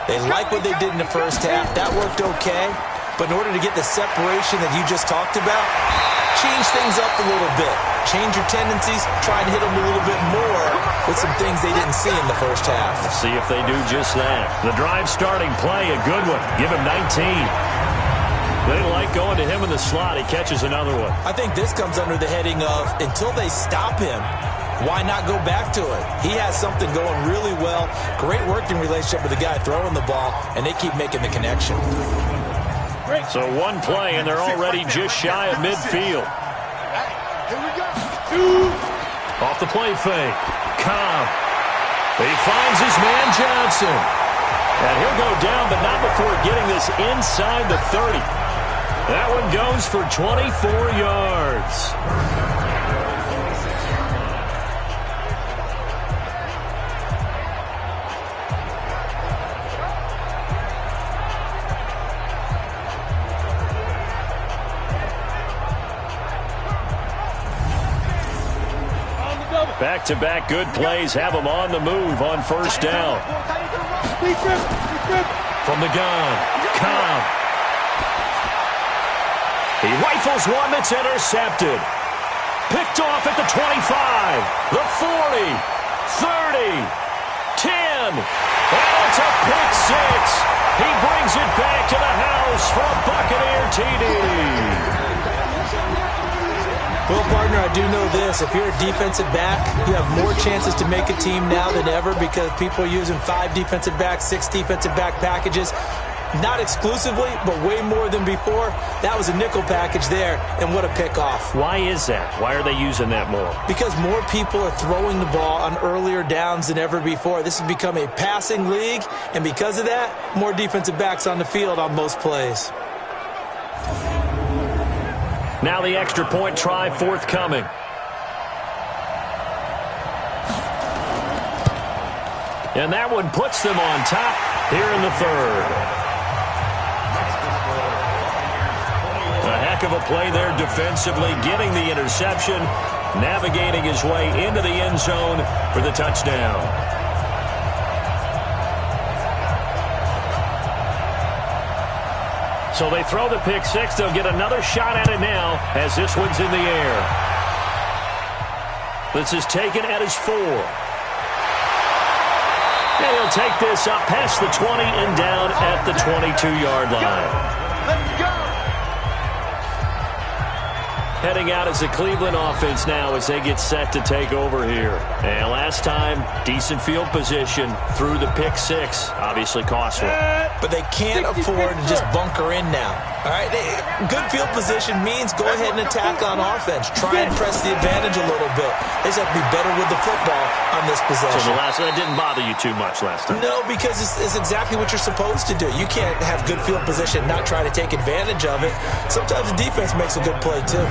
They like what they did in the first half. That worked okay. But in order to get the separation that you just talked about, change things up a little bit. Change your tendencies. Try and hit them a little bit more with some things they didn't see in the first half. Let's see if they do just that. The drive starting play, a good one. Give him 19. They like going to him in the slot. He catches another one. I think this comes under the heading of until they stop him, why not go back to it? He has something going really well. Great working relationship with the guy throwing the ball, and they keep making the connection. So one play, and they're already just shy of midfield. Here we go. Off the play fake. Cobb. He finds his man Johnson. And he'll go down, but not before getting this inside the 30. That one goes for 24 yards. Back-to-back good plays have him on the move on first down. From the gun, Cobb. He rifles one that's intercepted. Picked off at the 25, the 40, 30, 10. And it's a pick 6. He brings it back to the house for a Buccaneer TD. Well, partner, I do know this. If you're a defensive back, you have more chances to make a team now than ever because people are using 5 defensive backs, 6 defensive back packages. Not exclusively, but way more than before. That was a nickel package there, and what a pickoff. Why is that? Why are they using that more? Because more people are throwing the ball on earlier downs than ever before. This has become a passing league, and because of that, more defensive backs on the field on most plays. Now the extra point try forthcoming. And that one puts them on top here in the third. A heck of a play there defensively, getting the interception, navigating his way into the end zone for the touchdown. So they throw the pick six. They'll get another shot at it now as this one's in the air. This is taken at his 4. And he'll take this up past the 20 and down at the 22-yard line. Let's go. Heading out as the Cleveland offense now as they get set to take over here. And last time, decent field position through the pick six. Obviously costly. But they can't afford to just bunker in now. All right, good field position means go ahead and attack on offense. Try and press the advantage a little bit. They just have to be better with the football on this possession. So that didn't bother you too much last time? No, because it's exactly what you're supposed to do. You can't have good field position and not try to take advantage of it. Sometimes the defense makes a good play, too.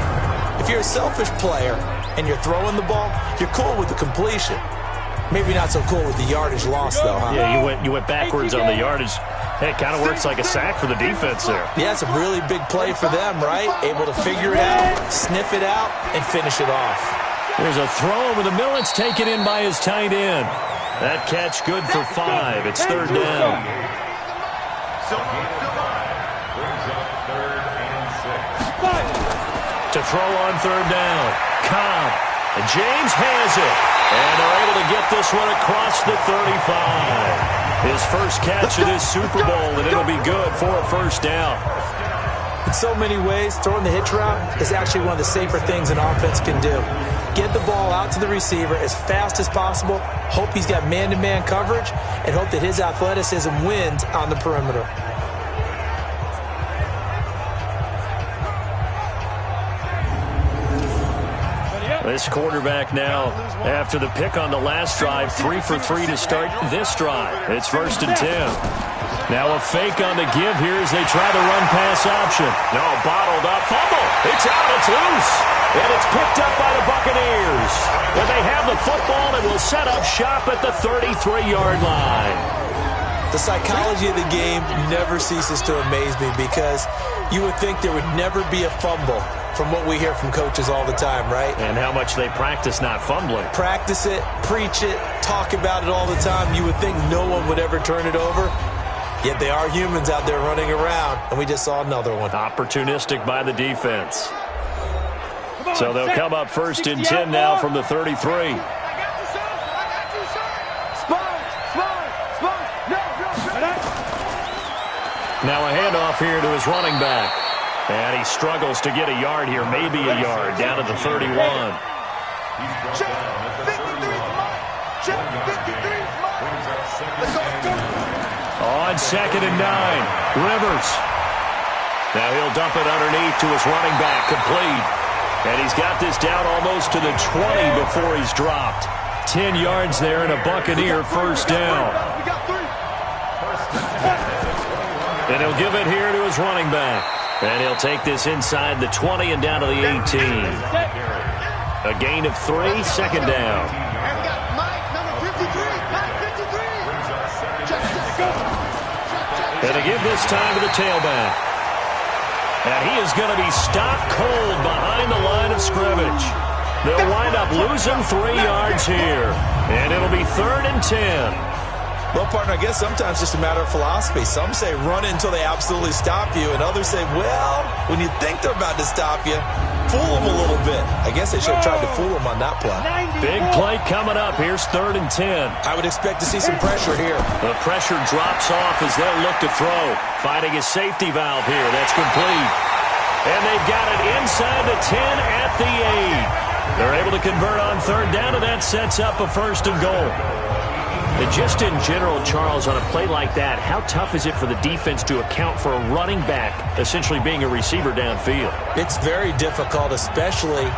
If you're a selfish player and you're throwing the ball, you're cool with the completion. Maybe not so cool with the yardage loss, though, huh? Yeah, you went backwards on the yardage. Hey, it kind of works like a sack for the defense there. Yeah, it's a really big play for them, right? Able to figure it out, sniff it out, and finish it off. There's a throw over the middle. It's taken in by his tight end. That catch good for 5. It's third down. To throw on third down. Cobb. And James has it. And they're able to get this one across the 35. His first catch of this Super Bowl, and it'll be good for a first down. In so many ways, throwing the hitch route is actually one of the safer things an offense can do. Get the ball out to the receiver as fast as possible, hope he's got man-to-man coverage, and hope that his athleticism wins on the perimeter. This quarterback now, after the pick on the last drive, 3 for 3 to start this drive. It's first and 10. Now a fake on the give here as they try the run-pass option. No, bottled up. Fumble. It's out. It's loose. And it's picked up by the Buccaneers. And they have the football and will set up shop at the 33-yard line. The psychology of the game never ceases to amaze me because you would think there would never be a fumble from what we hear from coaches all the time, right? And how much they practice not fumbling. Practice it, preach it, talk about it all the time. You would think no one would ever turn it over. Yet they are humans out there running around, and we just saw another one. Opportunistic by the defense. So they'll come up first and 10 now from the 33. Now a handoff here to his running back. And he struggles to get a yard here, maybe a yard, down to the 31. Check 53's mine. Check 53's mine. Let's go. On second and 9, Rivers. Now he'll dump it underneath to his running back, complete. And he's got this down almost to the 20 before he's dropped. 10 yards there and a Buccaneer first down. And he'll give it here to his running back. And he'll take this inside the 20 and down to the 18. A gain of 3, second down. And we got Mike, number 53. Mike 53. And to give this time to the tailback. And he is going to be stopped cold behind the line of scrimmage. They'll wind up losing 3 yards here. And it'll be third and 10. Well, partner, I guess sometimes it's just a matter of philosophy. Some say run until they absolutely stop you, and others say, well, when you think they're about to stop you, fool them a little bit. I guess they should have tried to fool them on that play. Big play coming up. Here's third and 10. I would expect to see some pressure here. The pressure drops off as they'll look to throw. Finding a safety valve here. That's complete. And they've got it inside the 10 at the 8. They're able to convert on third down, and that sets up a first and goal. And just in general, Charles, on a play like that, how tough is it for the defense to account for a running back essentially being a receiver downfield? It's very difficult, especially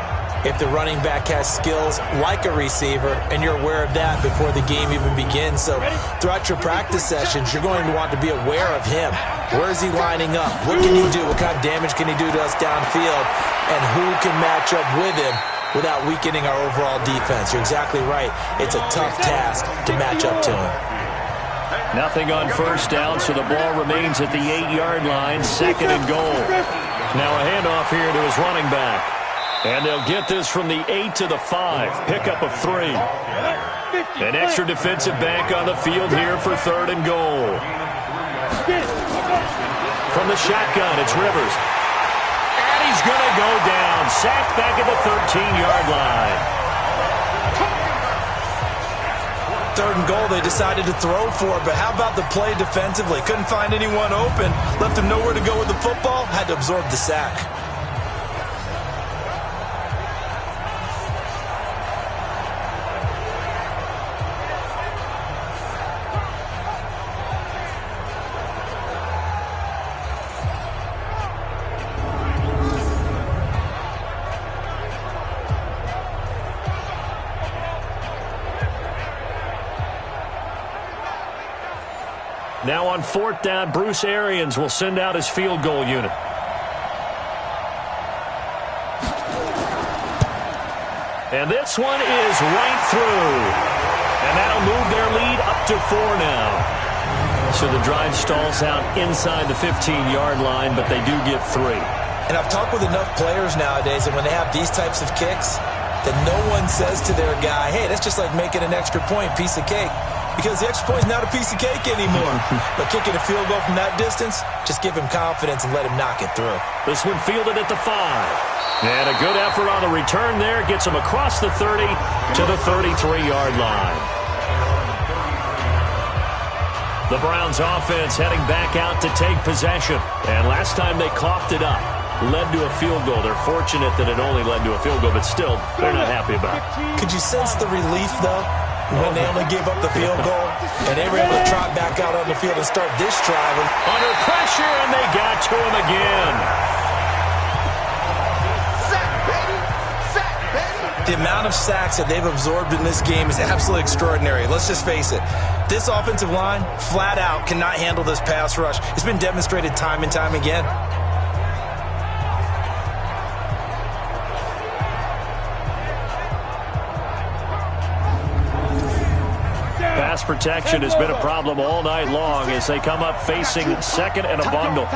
if the running back has skills like a receiver, and you're aware of that before the game even begins. So throughout your practice sessions, you're going to want to be aware of him. Where is he lining up? What can he do? What kind of damage can he do to us downfield? And who can match up with him without weakening our overall defense? You're exactly right. It's a tough task to match up to him. Nothing on first down, so the ball remains at the 8-yard line, 2nd and goal. Now a handoff here to his running back. And they'll get this from the 8 to the 5. Pickup of 3. An extra defensive back on the field here for 3rd and goal. From the shotgun, it's Rivers. And he's going to go down. Sacked back at the 13-yard line. 3rd and goal, they decided to throw for it, but how about the play defensively? Couldn't find anyone open. Left him nowhere to go with the football. Had to absorb the sack. Now on 4th down, Bruce Arians will send out his field goal unit. And this one is right through. And that'll move their lead up to 4 now. So the drive stalls out inside the 15-yard line, but they do get 3. And I've talked with enough players nowadays, and when they have these types of kicks, that no one says to their guy, hey, that's just like making an extra point, piece of cake. Because the extra point is not a piece of cake anymore. But kicking a field goal from that distance, just give him confidence and let him knock it through. This one fielded at the 5. And a good effort on the return there. Gets him across the 30 to the 33-yard line. The Browns offense heading back out to take possession. And last time they coughed it up. Led to a field goal. They're fortunate that it only led to a field goal, but still, they're not happy about it. Could you sense the relief, though? When they only gave up the field goal, and they were able to trot back out on the field and start this drive. Under pressure, and they got to him again. Sack, baby! Sack, baby! The amount of sacks that they've absorbed in this game is absolutely extraordinary. Let's just face it. This offensive line, flat out, cannot handle this pass rush. It's been demonstrated time and time again. Pass protection has been a problem all night long as they come up facing 2nd and a bundle.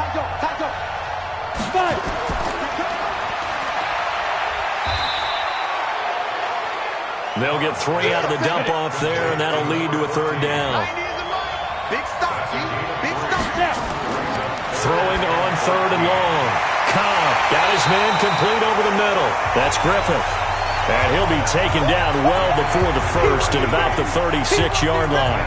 They'll get 3 out of the dump off there, and that'll lead to a 3rd down. Big stop, big stop. Throwing on 3rd and long. Cobb got his man complete over the middle. That's Griffith. And he'll be taken down well before the first at about the 36-yard line.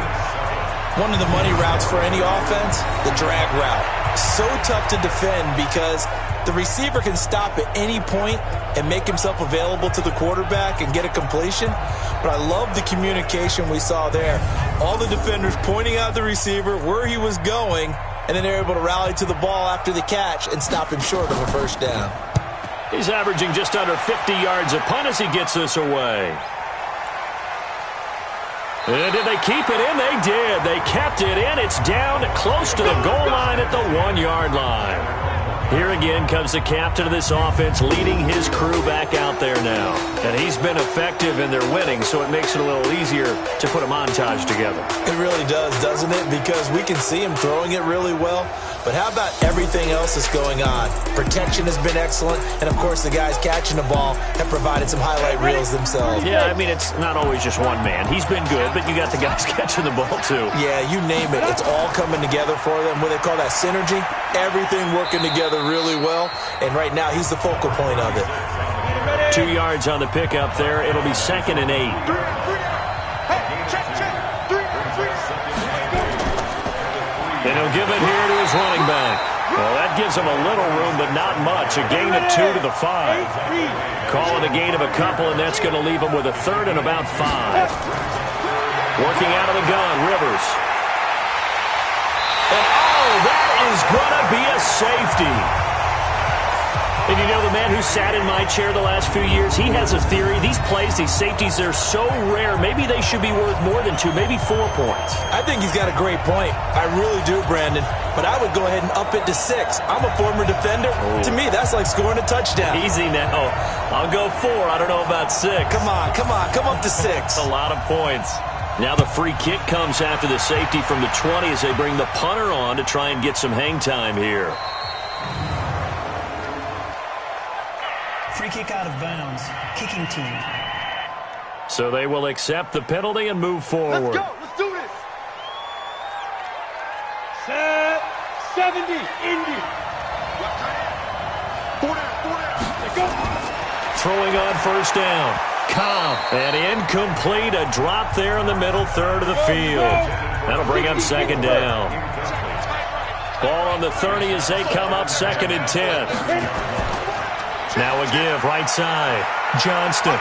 One of the money routes for any offense, the drag route. So tough to defend because the receiver can stop at any point and make himself available to the quarterback and get a completion. But I love the communication we saw there. All the defenders pointing out the receiver, where he was going, and then they're able to rally to the ball after the catch and stop him short of a first down. He's averaging just under 50 yards a punt as he gets this away. And did they keep it in? They did. They kept it in. It's down close to the goal line at the 1-yard line. Here again comes the captain of this offense leading his crew back out there now. And he's been effective in their winning, so it makes it a little easier to put a montage together. It really does, doesn't it? Because we can see him throwing it really well. But how about everything else that's going on? Protection has been excellent. And, of course, the guys catching the ball have provided some highlight reels themselves. Yeah, I mean, it's not always just one man. He's been good, but you got the guys catching the ball, too. Yeah, you name it. It's all coming together for them. What they call that synergy. Everything working together really well. And right now, he's the focal point of it. 2 yards on the pickup there. It'll be 2nd and 8. And he'll give it here to his running back. Well, that gives him a little room, but not much. A gain of 2 to the 5. Call it a gain of a couple, and that's going to leave him with a 3rd and about 5. Working out of the gun, Rivers. And, oh, that is going to be a safety. And you know, the man who sat in my chair the last few years, he has a theory. These plays, these safeties, they're so rare. Maybe they should be worth more than 2, maybe 4 points. I think he's got a great point. I really do, Brandon. But I would go ahead and up it to 6. I'm a former defender. Oh. To me, that's like scoring a touchdown. Easy now. I'll go 4. I don't know about 6. Come on. Come up to 6. That's a lot of points. Now the free kick comes after the safety from the 20 as they bring the punter on to try and get some hang time here. Free kick out of bounds. Kicking team. So they will accept the penalty and move forward. Let's go. Let's do this. Set 70. Indy. 4 down. Let's go. Throwing on first down. Cobb. And incomplete. A drop there in the middle third of the field. That'll bring up second down. Ball on the 30 as they come up 2nd and 10. Now a give, right side. Johnston.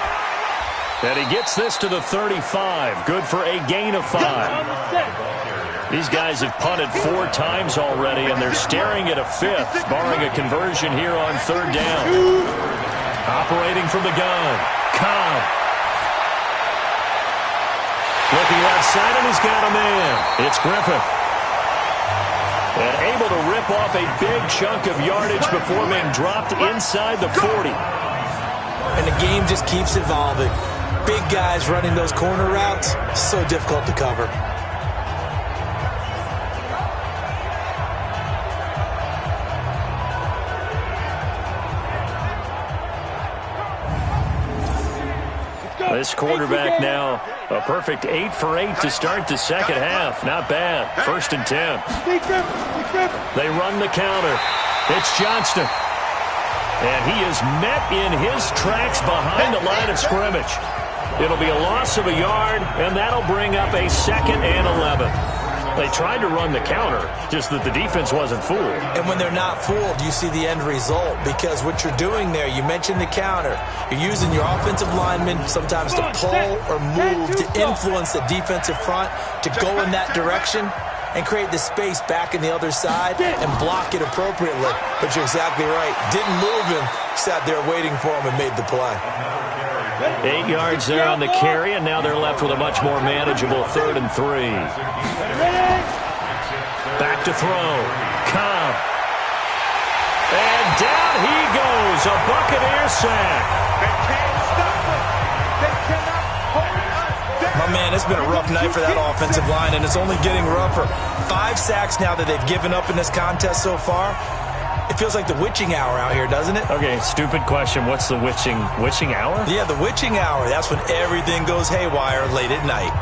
And he gets this to the 35. Good for a gain of 5. These guys have punted 4 times already, and they're staring at a 5th, barring a conversion here on 3rd down. Operating from the gun. Cobb. Looking left side, and he's got a man. It's Griffith. And able to rip off a big chunk of yardage before being dropped inside the 40. And the game just keeps evolving. Big guys running those corner routes, so difficult to cover. This quarterback now a perfect 8 for 8 to start the second half. Not bad. 1st and 10. They run the counter. It's Johnston. And he is met in his tracks behind the line of scrimmage. It'll be a loss of a yard, and that'll bring up a 2nd and 11. They tried to run the counter, just that the defense wasn't fooled. And when they're not fooled, you see the end result. Because what you're doing there, you mentioned the counter. You're using your offensive linemen sometimes to pull or move to influence the defensive front to go in that direction and create the space back in the other side and block it appropriately. But you're exactly right. Didn't move him, sat there waiting for him and made the play. 8 yards there on the carry, and now they're left with a much more manageable 3rd and 3. Back to throw. Cobb. And down he goes. A Buccaneer sack. They can't stop us. They cannot hold us down. My man, it's been a rough night for that offensive line, and it's only getting rougher. 5 sacks now that they've given up in this contest so far. It feels like the witching hour out here, doesn't it? Okay, stupid question. What's the witching hour? Yeah, the witching hour. That's when everything goes haywire late at night.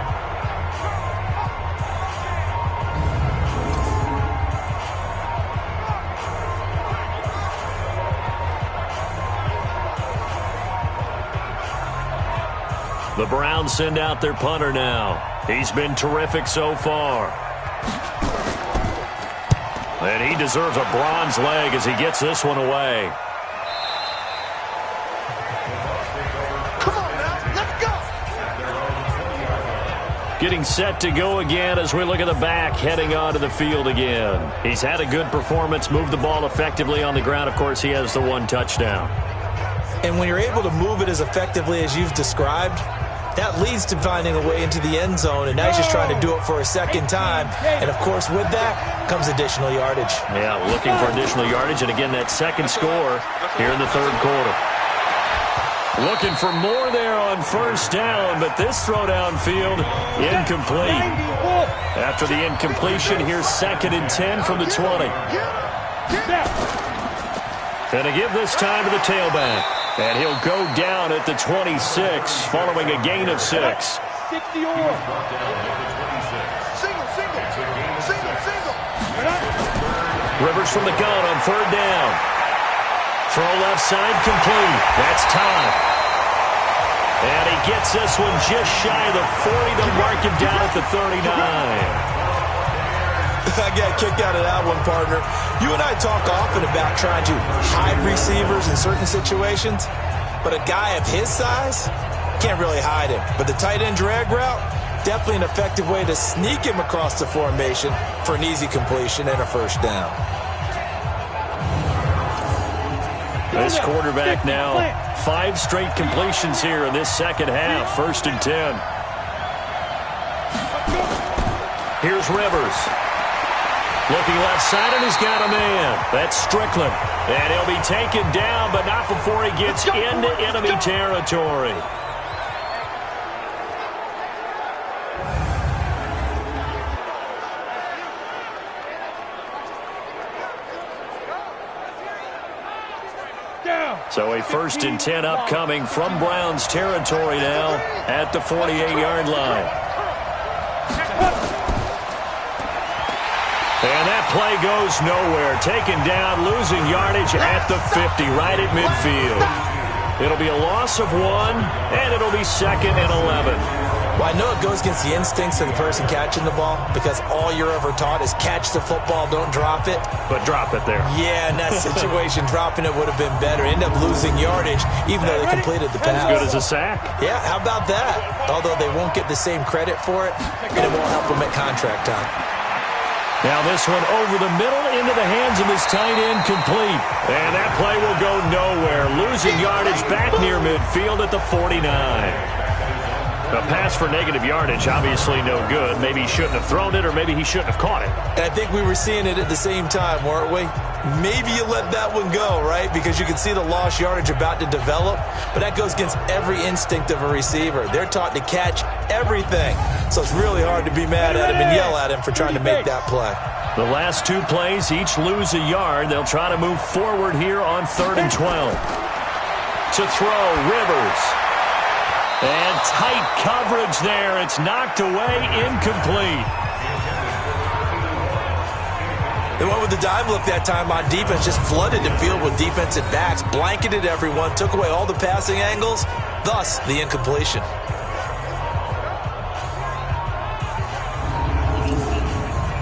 The Browns send out their punter now. He's been terrific so far. And he deserves a bronze leg as he gets this one away. Come on now, let's go. Getting set to go again as we look at the back heading onto the field again. He's had a good performance, moved the ball effectively on the ground. Of course, he has the 1 touchdown. And when you're able to move it as effectively as you've described, that leads to finding a way into the end zone, and now he's just trying to do it for a 2nd time. And, of course, with that comes additional yardage. Yeah, looking for additional yardage, and again, that 2nd score here in the 3rd quarter. Looking for more there on 1st down, but this throw downfield, incomplete. After the incompletion, here's 2nd and 10 from the 20. And to give this time to the tailback. And he'll go down at the 26, following a gain of 6. 60 over. Single. Rivers from the gun on 3rd down. Throw left side complete. That's Todd. And he gets this one just shy of the 40. They'll mark him down at the 39. I got kicked out of that one, partner. You and I talk often about trying to hide receivers in certain situations, but a guy of his size can't really hide him. But the tight end drag route, Definitely an effective way to sneak him across the formation for an easy completion and a first down. This quarterback now, 5 straight completions here in this second half. 1st and 10. Here's Rivers. Looking left side, and he's got a man. That's Strickland. And he'll be taken down, but not before he gets into enemy territory. So a 1st and 10 upcoming from Browns territory now at the 48-yard line. And that play goes nowhere. Taken down, losing yardage at the 50, right at midfield. It'll be a loss of 1, and it'll be 2nd and 11. Well, I know it goes against the instincts of the person catching the ball because all you're ever taught is catch the football, don't drop it. But drop it there. Yeah, in that situation, dropping it would have been better. End up losing yardage, even though they completed the pass. As good as a sack. Yeah, how about that? Although they won't get the same credit for it, and it won't help them at contract time. Now this one over the middle into the hands of his tight end, complete. And that play will go nowhere. Losing yardage back near midfield at the 49. A pass for negative yardage, obviously no good. Maybe he shouldn't have thrown it, or maybe he shouldn't have caught it. And I think we were seeing it at the same time, weren't we? Maybe you let that one go, right? Because you can see the lost yardage about to develop. But that goes against every instinct of a receiver. They're taught to catch everything. So it's really hard to be mad at him and yell at him for trying to make that play. The last 2 plays each lose a yard. They'll try to move forward here on 3rd and 12. To throw, Rivers. And tight coverage there. It's knocked away, incomplete. They went with the dive look that time on defense, just flooded the field with defensive backs, blanketed everyone, took away all the passing angles, thus the incompletion.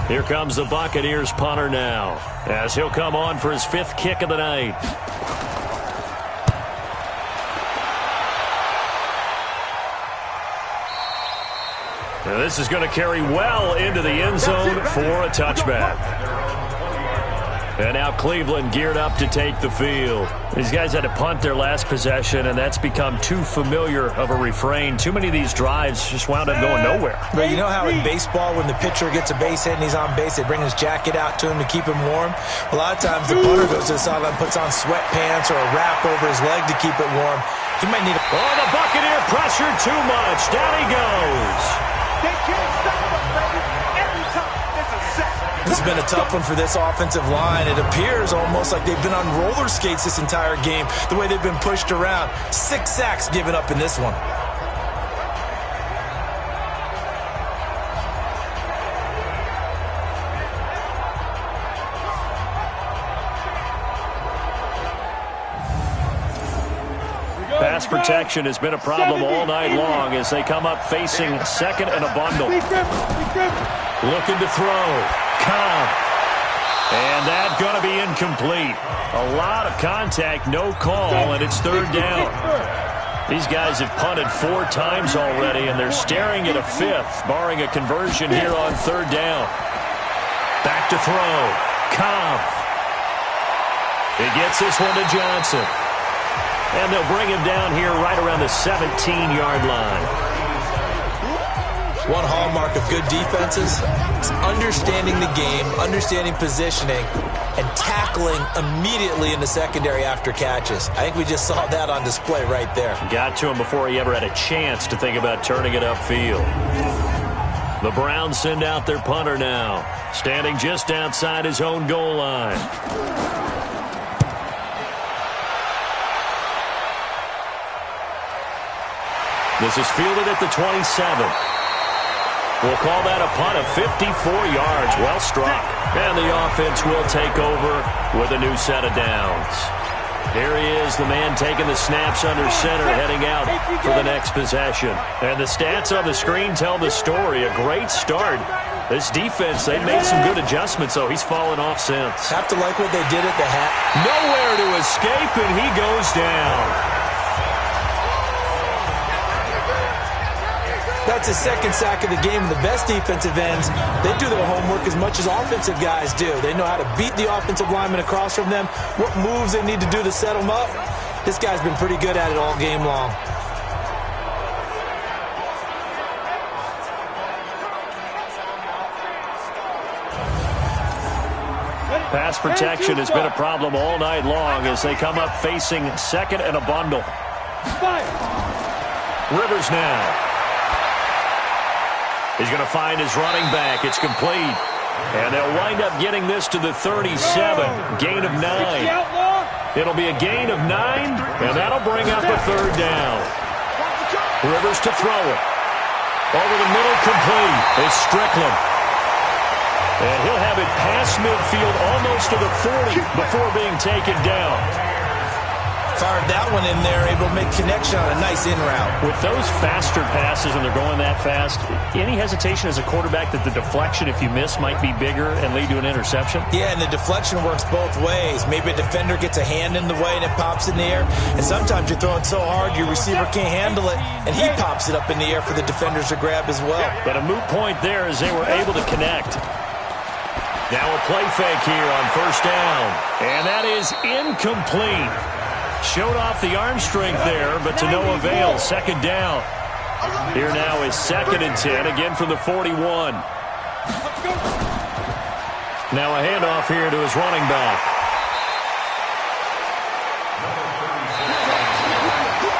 Here comes the Buccaneers punter now, as he'll come on for his 5th kick of the night. Now this is going to carry well into the end zone for a touchback. And now Cleveland geared up to take the field. These guys had to punt their last possession, and that's become too familiar of a refrain. Too many of these drives just wound up going nowhere. But you know how in baseball, when the pitcher gets a base hit and he's on base, they bring his jacket out to him to keep him warm? A lot of times the punter goes to the sideline, puts on sweatpants or a wrap over his leg to keep it warm. He might need a... Oh, the Buccaneer pressure too much. Down he goes. They can't stop us, baby. Every time it's a sack. This has been a tough one for this offensive line. It appears almost like they've been on roller skates this entire game, the way they've been pushed around. 6 sacks given up in this one. Pass protection has been a problem all night long as they come up facing 2nd and a bundle. Looking to throw. Cobb. And that's going to be incomplete. A lot of contact, no call, and it's 3rd down. These guys have punted 4 times already, and they're staring at a 5th, barring a conversion here on 3rd down. Back to throw. Cobb. He gets this one to Johnson. And they'll bring him down here right around the 17-yard line. One hallmark of good defenses is understanding the game, understanding positioning, and tackling immediately in the secondary after catches. I think we just saw that on display right there. Got to him before he ever had a chance to think about turning it upfield. The Browns send out their punter now, standing just outside his own goal line. This is fielded at the 27. We'll call that a punt of 54 yards. Well struck. And the offense will take over with a new set of downs. Here he is, the man taking the snaps under center, heading out for the next possession. And the stats on the screen tell the story. A great start. This defense, they've made some good adjustments, though. He's fallen off since. Have to like what they did at the hat. Nowhere to escape, and he goes down. That That's his second sack of the game. And the best defensive ends, they do their homework as much as offensive guys do. They know how to beat the offensive lineman across from them, what moves they need to do to set them up. This guy's been pretty good at it all game long. Pass protection has been a problem all night long as they come up facing second and a bundle. Rivers now. He's going to find his running back. It's complete. And they'll wind up getting this to the 37. Gain of 9. It'll be a gain of 9, and that'll bring up a third down. Rivers to throw it. Over the middle, complete. It's Strickland. And he'll have it past midfield almost to the 40 before being taken down. Fired that one in there, able to make connection on a nice in route. With those faster passes and they're going that fast, any hesitation as a quarterback that the deflection, if you miss, might be bigger and lead to an interception? Yeah, and the deflection works both ways. Maybe a defender gets a hand in the way and it pops in the air. And sometimes you're throwing so hard your receiver can't handle it, and he pops it up in the air for the defenders to grab as well. But a moot point there as they were able to connect. Now a play fake here on first down. And that is incomplete. Showed off the arm strength there, but to no avail. Second down. Here now is 2nd and 10, again from the 41. Now a handoff here to his running back.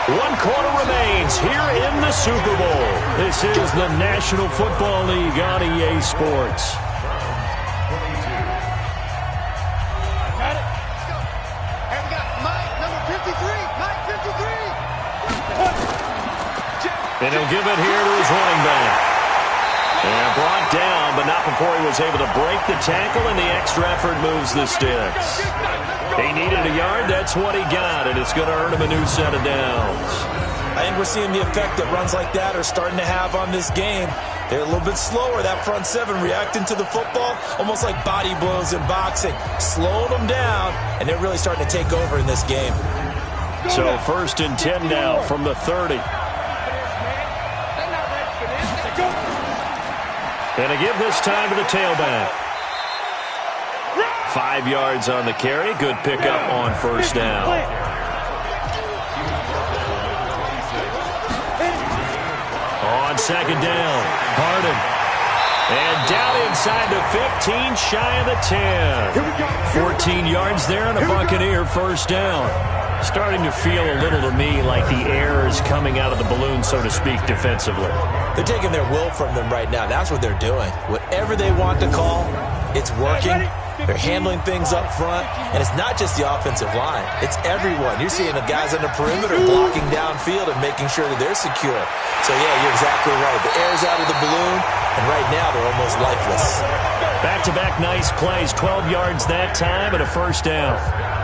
One quarter remains here in the Super Bowl. This is the National Football League on EA Sports. And he'll give it here to his running back. And brought down, but not before he was able to break the tackle, and the extra effort moves the sticks. He needed a yard. That's what he got, and it's going to earn him a new set of downs. I think we're seeing the effect that runs like that are starting to have on this game. They're a little bit slower, that front seven, reacting to the football, almost like body blows in boxing, slowing them down, and they're really starting to take over in this game. So 1st and 10 now from the 30. And a give this time to the tailback. 5 yards on the carry. Good pickup on first down. On second down, Harden. And down inside the 15, shy of the 10. 14 yards there and a Buccaneer first down. Starting to feel a little to me like the air is coming out of the balloon, so to speak, defensively. They're taking their will from them right now. That's what they're doing. Whatever they want to call, it's working. They're handling things up front, and it's not just the offensive line. It's everyone. You're seeing the guys on the perimeter blocking downfield and making sure that they're secure. So, yeah, you're exactly right. The air's out of the balloon, and right now they're almost lifeless. Back-to-back nice plays, 12 yards that time and a first down.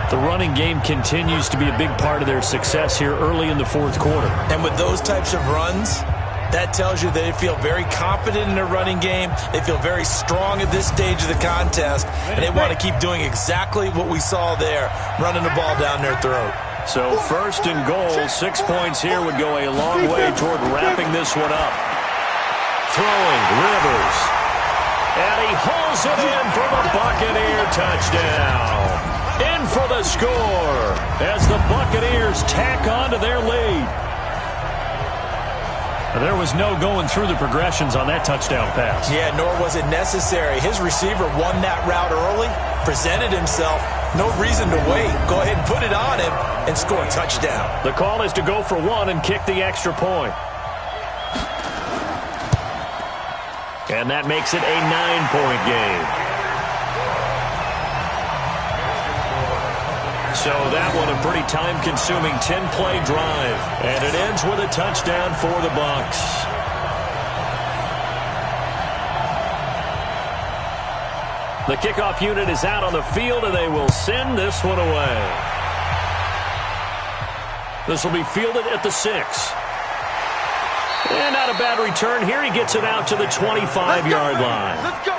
The running game continues to be a big part of their success here early in the fourth quarter. And with those types of runs, that tells you they feel very confident in their running game. They feel very strong at this stage of the contest, and they want to keep doing exactly what we saw there, running the ball down their throat. So 1st and goal, 6 points here would go a long way toward wrapping this one up. Throwing, Rivers. And he hauls it in for the Buccaneer touchdown. In for the score as the Buccaneers tack on to their lead. There was no going through the progressions on that touchdown pass. Yeah, nor was it necessary. His receiver won that route early, presented himself. No reason to wait. Go ahead and put it on him and score a touchdown. The call is to go for one and kick the extra point. And that makes it a 9-point game. So that one a pretty time-consuming 10-play drive. And it ends with a touchdown for the Bucs. The kickoff unit is out on the field, and they will send this one away. This will be fielded at the 6. And not a bad return here. He gets it out to the 25-yard line. Let's go.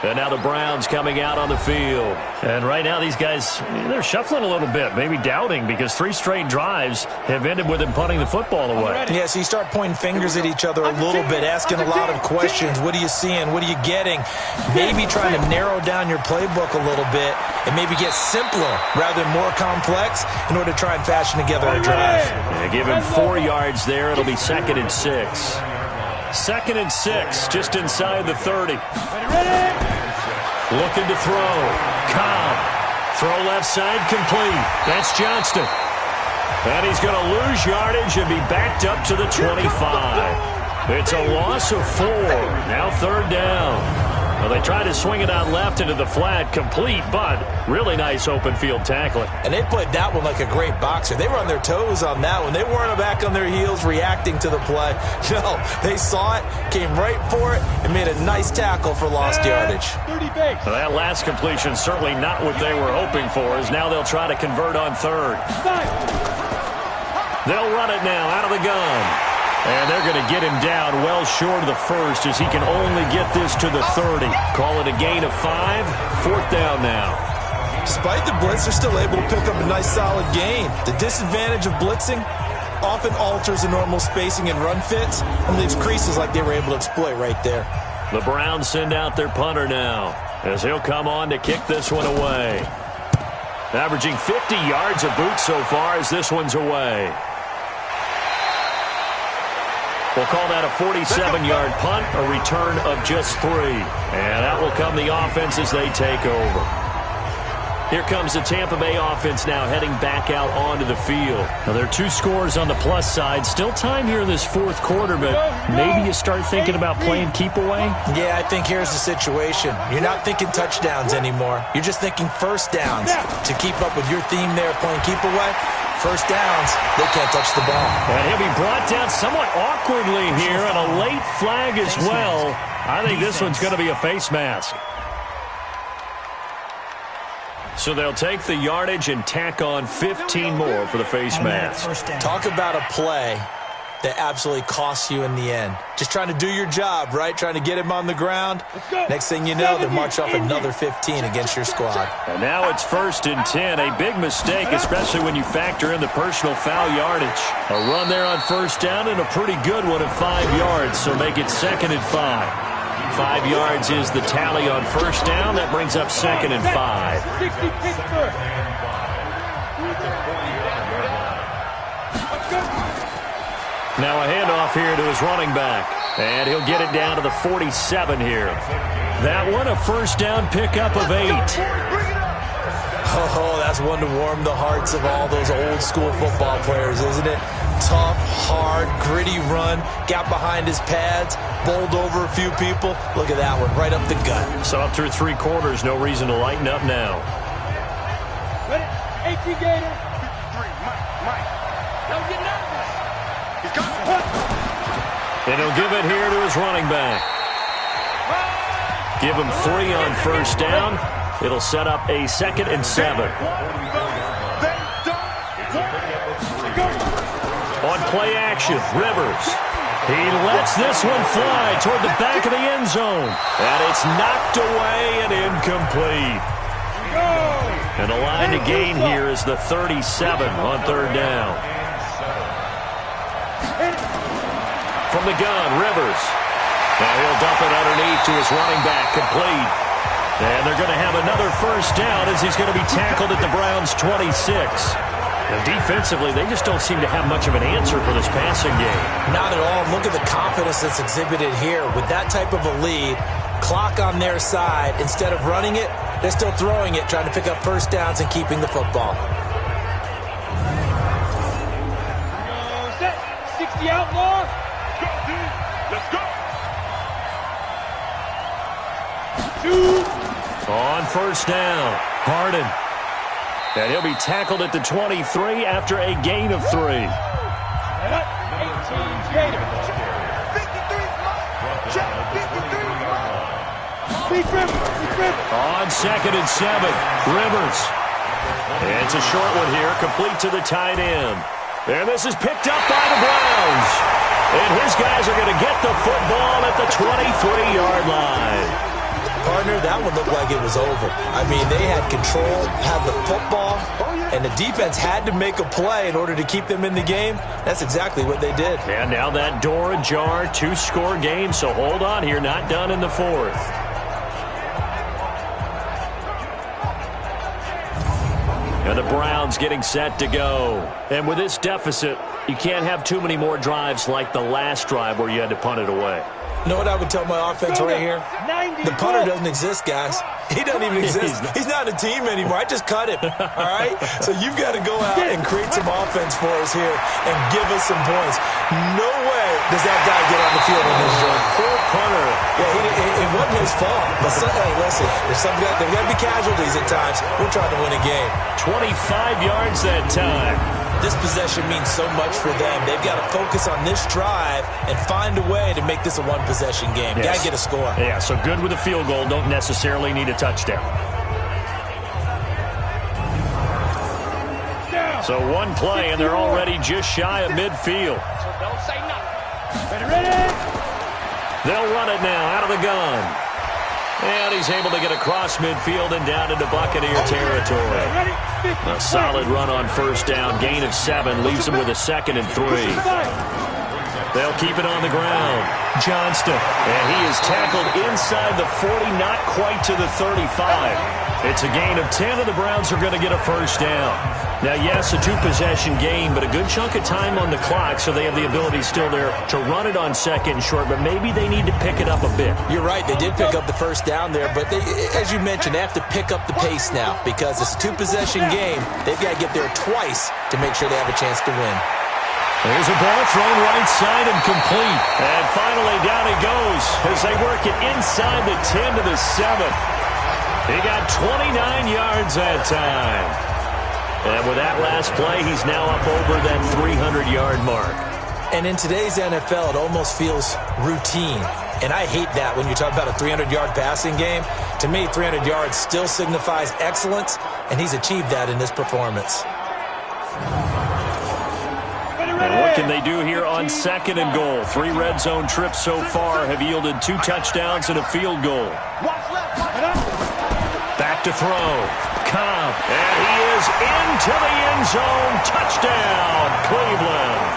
And now the Browns coming out on the field. And right now these guys, they're shuffling a little bit, maybe doubting, because 3 straight drives have ended with them punting the football away. Yeah, so you start pointing fingers at each other a little bit, asking a lot of questions. What are you seeing? What are you getting? Maybe trying to narrow down your playbook a little bit and maybe get simpler rather than more complex in order to try and fashion together a drive. Yeah, give him 4 yards there. It'll be 2nd and 6. 2nd and 6, just inside the 30. Looking to throw. Cobb. Throw left side, complete. That's Johnston. And he's going to lose yardage and be backed up to the 25. It's a loss of 4. Now 3rd down. Well, they tried to swing it out left into the flat, complete, but really nice open field tackling. And they played that one like a great boxer. They were on their toes on that one. They weren't back on their heels reacting to the play. No, they saw it, came right for it, and made a nice tackle for lost yardage. So that last completion certainly not what they were hoping for, as now they'll try to convert on 3rd. They'll run it now out of the gun. And they're going to get him down well short of the 1st, as he can only get this to the 30. Call it a gain of 5. 4th down now. Despite the blitz, they're still able to pick up a nice solid gain. The disadvantage of blitzing often alters the normal spacing and run fits and leaves creases like they were able to exploit right there. The Browns send out their punter now, as he'll come on to kick this one away. Averaging 50 yards a boot so far as this one's away. We'll call that a 47-yard punt, a return of just 3. And out will come the offense as they take over. Here comes the Tampa Bay offense now heading back out onto the field. Now, there are 2 scores on the plus side. Still time here in this 4th quarter, but maybe you start thinking about playing keep away? Yeah, I think here's the situation. You're not thinking touchdowns anymore. You're just thinking first downs. To keep up with your theme there, playing keep away, first downs, they can't touch the ball. And he'll be brought down somewhat awkwardly here, and a late flag as well. I think this one's going to be a face mask. So they'll take the yardage and tack on 15 more for the face mask. Talk about a play that absolutely costs you in the end. Just trying to do your job, right? Trying to get him on the ground. Next thing you know, they'll march off another 15 against your squad. And now it's 1st and 10. A big mistake, especially when you factor in the personal foul yardage. A run there on 1st down and a pretty good one at 5 yards, so make it 2nd and 5. 5 yards is the tally on 1st down. That brings up 2nd and 5. Now a handoff here to his running back. And he'll get it down to the 47 here. That one a 1st down pickup of 8. Oh, that's one to warm the hearts of all those old school football players, isn't it? Tough, hard, gritty run, got behind his pads, bowled over a few people. Look at that one, right up the gut. So up through 3 quarters, no reason to lighten up now. Ready? 18 Gator. 53, Mike. Don't get nervous. He's got it. And he'll give it here to his running back. Give him 3 on 1st down. It'll set up a 2nd and 7. On play action, Rivers. He lets this one fly toward the back of the end zone. And it's knocked away and incomplete. And the line to gain here is the 37 on 3rd down. From the gun, Rivers. Now he'll dump it underneath to his running back, complete. And they're going to have another 1st down as he's going to be tackled at the Browns' 26. Now, defensively, they just don't seem to have much of an answer for this passing game. Not at all. Look at the confidence that's exhibited here. With that type of a lead, clock on their side, instead of running it, they're still throwing it, trying to pick up 1st downs and keeping the football. Set. 60 outlaw. Let's go. 2. On 1st down, Harden. And he'll be tackled at the 23 after a gain of 3. 18 Gator. 53. On 2nd and 7, Rivers. And it's a short one here, complete to the tight end. And this is picked up by the Browns. And his guys are going to get the football at the 23-yard line. partner, that one looked like it was over. I mean, they had control, had the football, and the defense had to make a play in order to keep them in the game. That's exactly what they did. And now that door ajar, 2-score game, so hold on here, not done in the fourth. And the Browns getting set to go. And with this deficit, you can't have too many more drives like the last drive where you had to punt it away. You know what I would tell my offense right here? The punter doesn't exist, guys. He doesn't even exist. He's not a team anymore. I just cut him, all right? So you've got to go out and create some offense for us here and give us some points. No way does that guy get on the field in this joint. Poor punter. Yeah, it wasn't his fault. But hey, listen, there's got to be casualties at times. We're trying to win a game. 25 yards that time. This possession means so much for them. They've got to focus on this drive and find a way to make this a one-possession game. Yes. Got to get a score. Yeah, so good with a field goal. Don't necessarily need a touchdown. So one play, and they're already just shy of midfield. Don't say nothing. Ready? They'll run it now out of the gun. And he's able to get across midfield and down into Buccaneer territory. A solid run on first down. Gain of 7 leaves them with a 2nd and 3. They'll keep it on the ground. Johnston. And he is tackled inside the 40, not quite to the 35. It's a gain of 10, and the Browns are going to get a first down. Now, yes, a 2-possession game, but a good chunk of time on the clock, so they have the ability still there to run it on 2nd and short, but maybe they need to pick it up a bit. You're right. They did pick up the first down there, but they, as you mentioned, they have to pick up the pace now because it's a 2-possession game. They've got to get there twice to make sure they have a chance to win. There's a ball thrown right side and complete. And finally down he goes as they work it inside the 10 to the 7. He got 29 yards that time. And with that last play, he's now up over that 300-yard mark. And in today's NFL, it almost feels routine. And I hate that when you talk about a 300-yard passing game. To me, 300 yards still signifies excellence, and he's achieved that in this performance. And what can they do here on 2nd and goal? 3 red zone trips so far have yielded 2 touchdowns and a field goal. Back to throw. Cobb. And he is into the end zone. Touchdown, Cleveland.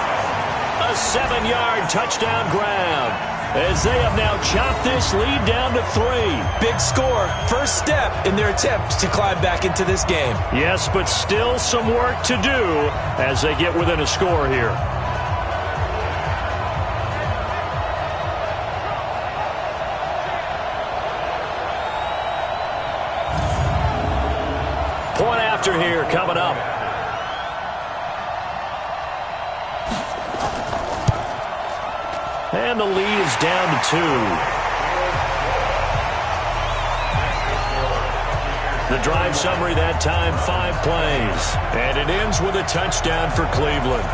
A 7-yard touchdown grab as they have now chopped this lead down to 3. Big score. First step in their attempt to climb back into this game. Yes, but still some work to do as they get within a score here. Point after here coming up. And the lead is down to 2. The drive summary that time, 5 plays. And it ends with a touchdown for Cleveland.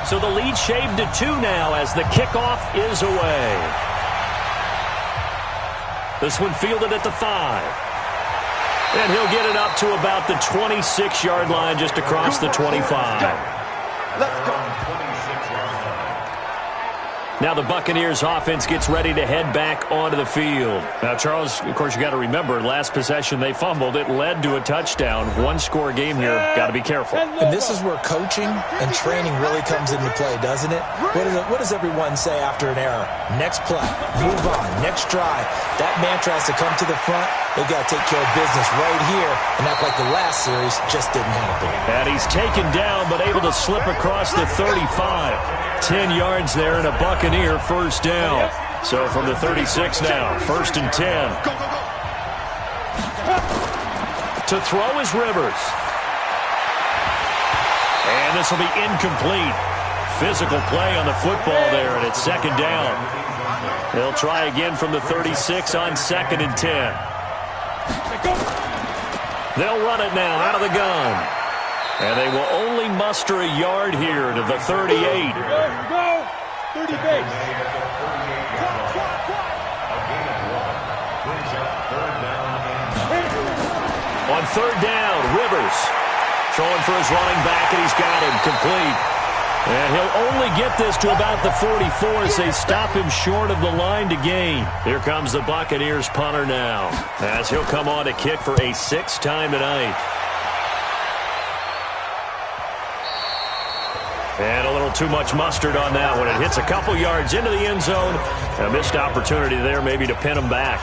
So the lead shaved to 2 now as the kickoff is away. This one fielded at the 5. And he'll get it up to about the 26-yard line just across the 25. Let's go. Now the Buccaneers offense gets ready to head back onto the field. Now, Charles, of course, you got to remember, last possession they fumbled. It led to a touchdown. 1-score game here. Got to be careful. And this is where coaching and training really comes into play, doesn't it? What does everyone say after an error? Next play, move on, next drive. That mantra has to come to the front. They've got to take care of business right here and act like the last series just didn't happen. And he's taken down but able to slip across the 35. 10 yards there and a Buccaneer first down. So from the 36 now, 1st and 10. To throw is Rivers. And this will be incomplete. Physical play on the football there, and it's 2nd down. They'll try again from the 36 on 2nd and 10. They'll run it now out of the gun. And they will only muster a yard here to the 38. Here we go. 30 base. third down. Rivers throwing for his running back, and he's got him complete. And he'll only get this to about the 44 as they stop him short of the line to gain. Here comes the Buccaneers punter now, as he'll come on to kick for a 6th time tonight. And a little too much mustard on that one. It hits a couple yards into the end zone. A missed opportunity there maybe to pin him back.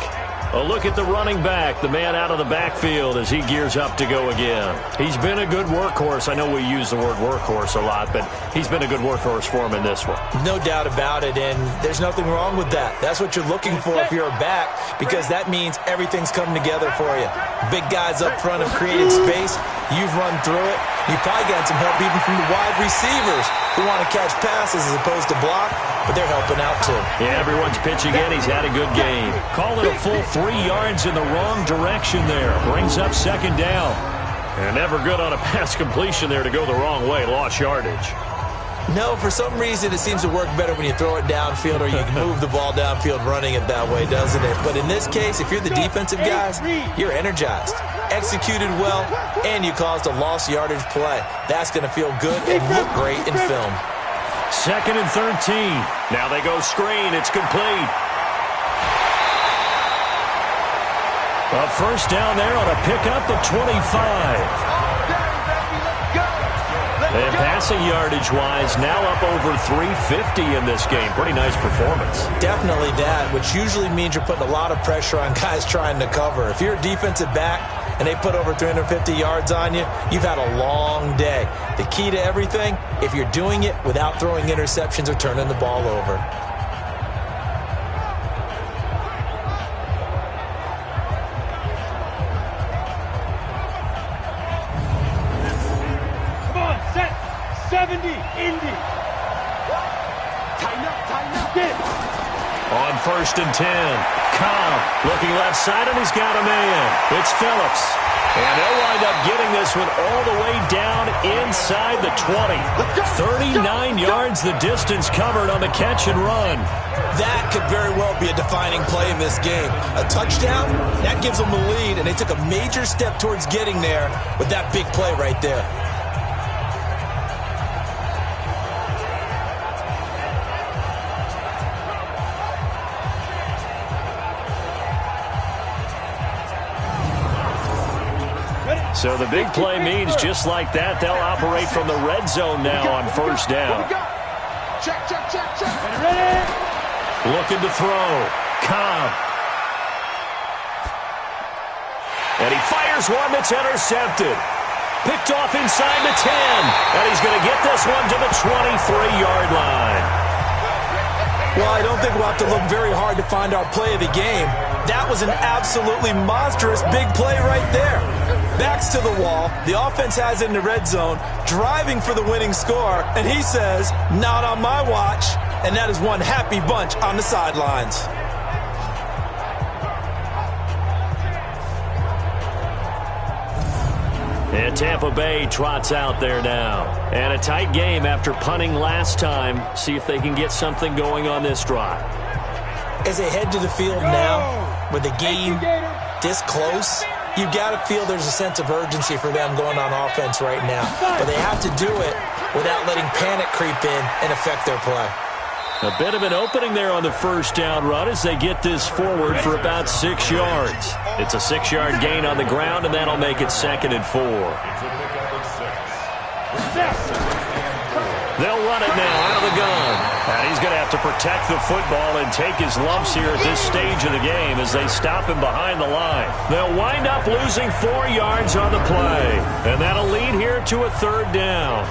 A look at the running back, the man out of the backfield as he gears up to go again. He's been a good workhorse. I know we use the word workhorse a lot, but he's been a good workhorse for him in this one. No doubt about it, and there's nothing wrong with that. That's what you're looking for if you're a back, because that means everything's coming together for you. Big guys up front have created space. You've run through it. You've probably got some help even from the wide receivers who want to catch passes as opposed to block, but they're helping out too. Yeah, everyone's pitching in. He's had a good game. Call it a full 3 yards in the wrong direction there. Brings up 2nd down. And never good on a pass completion there to go the wrong way. Lost yardage. No, for some reason it seems to work better when you throw it downfield or you can move the ball downfield running it that way, doesn't it? But in this case, if you're the defensive guys, you're energized, executed well, and you caused a lost yardage play. That's going to feel good and look great in film. 2nd and 13. Now they go screen. It's complete. A 1st down there on a pickup of 25. And passing yardage-wise, now up over 350 in this game. Pretty nice performance. Definitely that, which usually means you're putting a lot of pressure on guys trying to cover. If you're a defensive back and they put over 350 yards on you, you've had a long day. The key to everything, if you're doing it without throwing interceptions or turning the ball over. On 1st and 10, Cobb looking left side, and he's got a man. It's Phillips. And they'll wind up getting this one all the way down inside the 20. 39 yards the distance covered on the catch and run. That could very well be a defining play in this game. A touchdown, that gives them the lead, and they took a major step towards getting there with that big play right there. So the big play means just like that, they'll operate from the red zone now on 1st down. Check. Looking to throw. Cobb. And he fires one that's intercepted. Picked off inside the 10. And he's going to get this one to the 23-yard line. Well, I don't think we'll have to look very hard to find our play of the game. That was an absolutely monstrous big play right there. Backs to the wall. The offense has it in the red zone, driving for the winning score, and he says, not on my watch. And that is one happy bunch on the sidelines. And Tampa Bay trots out there now. And a tight game after punting last time. See if they can get something going on this drive. As they head to the field now, with the game this close, you've got to feel there's a sense of urgency for them going on offense right now. But they have to do it without letting panic creep in and affect their play. A bit of an opening there on the 1st down run as they get this forward for about 6 yards. It's a 6-yard gain on the ground, and that'll make it 2nd and 4. They'll run it now out of the gun. And he's going to have to protect the football and take his lumps here at this stage of the game as they stop him behind the line. They'll wind up losing 4 yards on the play. And that'll lead here to a 3rd down.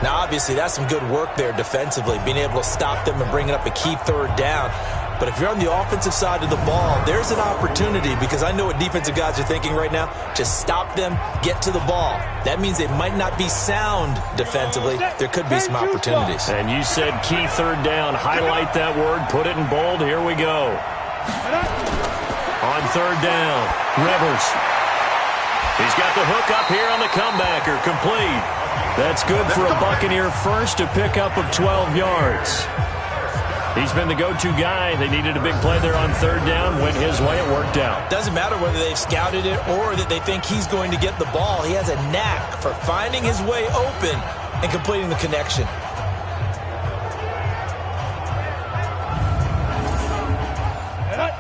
Now, obviously, that's some good work there defensively, being able to stop them and bringing up a key 3rd down. But if you're on the offensive side of the ball, there's an opportunity, because I know what defensive guys are thinking right now. Just stop them, get to the ball. That means they might not be sound defensively. There could be some opportunities. And you said key 3rd down. Highlight that word. Put it in bold. Here we go. On 3rd down, Rivers. He's got the hook up here on the comebacker. Complete. That's good for a Buccaneer first, a pickup of 12 yards. He's been the go-to guy. They needed a big play there on third down. Went his way. It worked out. Doesn't matter whether they've scouted it or that they think he's going to get the ball. He has a knack for finding his way open and completing the connection.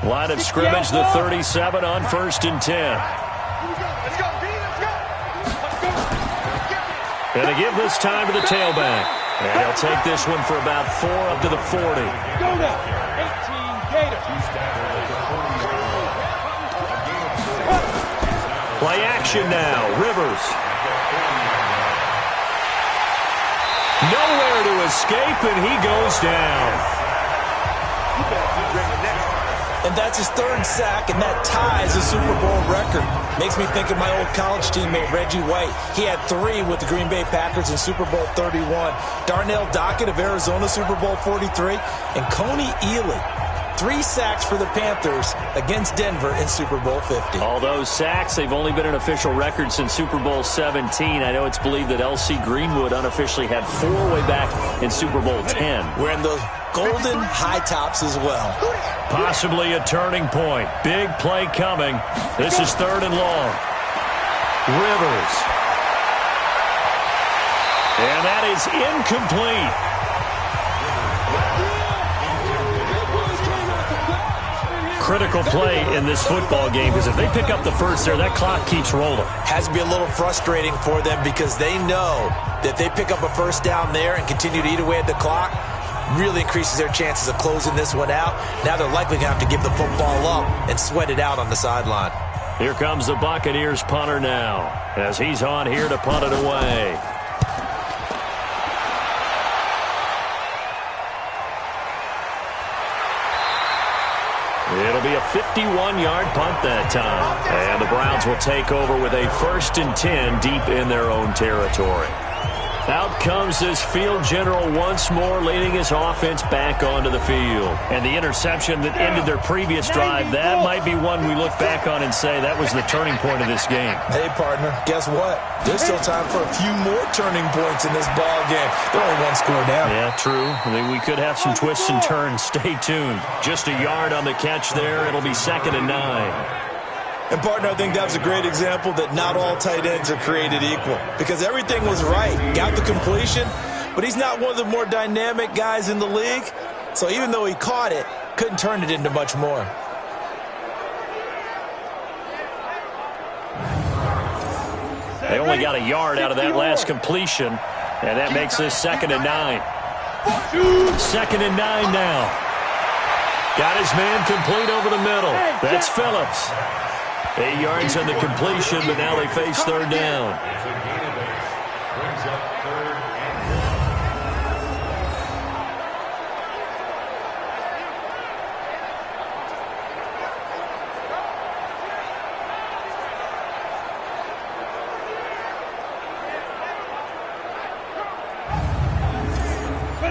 Line of scrimmage, the 37 on 1st and 10. And they give this time to the tailback. And he'll take this one for about 4 up to the 40. Go now, 18 Gators. Play action now, Rivers. Nowhere to escape, and he goes down. And that's his 3rd sack, and that ties a Super Bowl record. Makes me think of my old college teammate, Reggie White. He had 3 with the Green Bay Packers in Super Bowl 31. Darnell Dockett of Arizona, Super Bowl 43. And Coney Ealy, 3 sacks for the Panthers against Denver in Super Bowl 50. All those sacks, they've only been an official record since Super Bowl 17. I know it's believed that L.C. Greenwood unofficially had 4 way back in Super Bowl 10. Wearing those golden high tops as well. Possibly a turning point. Big play coming. This is 3rd and long. Rivers. And that is incomplete. Critical play in this football game, because if they pick up the first there, that clock keeps rolling. Has to be a little frustrating for them because they know that they pick up a first down there and continue to eat away at the clock, really increases their chances of closing this one out. Now they're likely going to have to give the football up and sweat it out on the sideline. Here comes the Buccaneers punter now, as he's on here to punt it away. It'll be a 51-yard punt that time. And the Browns will take over with a 1st and 10 deep in their own territory. Out comes this field general once more, leading his offense back onto the field. And the interception that ended their previous drive, that might be one we look back on and say that was the turning point of this game. Hey, partner, guess what? There's still time for a few more turning points in this ball game. They're only 1 score down. Yeah, true. I mean, we could have some twists and turns. Stay tuned. Just a yard on the catch there. It'll be 2nd and 9. And, partner, I think that was a great example that not all tight ends are created equal. Because everything was right. Got the completion, but he's not one of the more dynamic guys in the league. So even though he caught it, couldn't turn it into much more. They only got a yard out of that last completion, and that makes this 2nd and 9. 2nd and 9 now. Got his man complete over the middle. That's Phillips. 8 yards on the completion, but now they face 3rd down.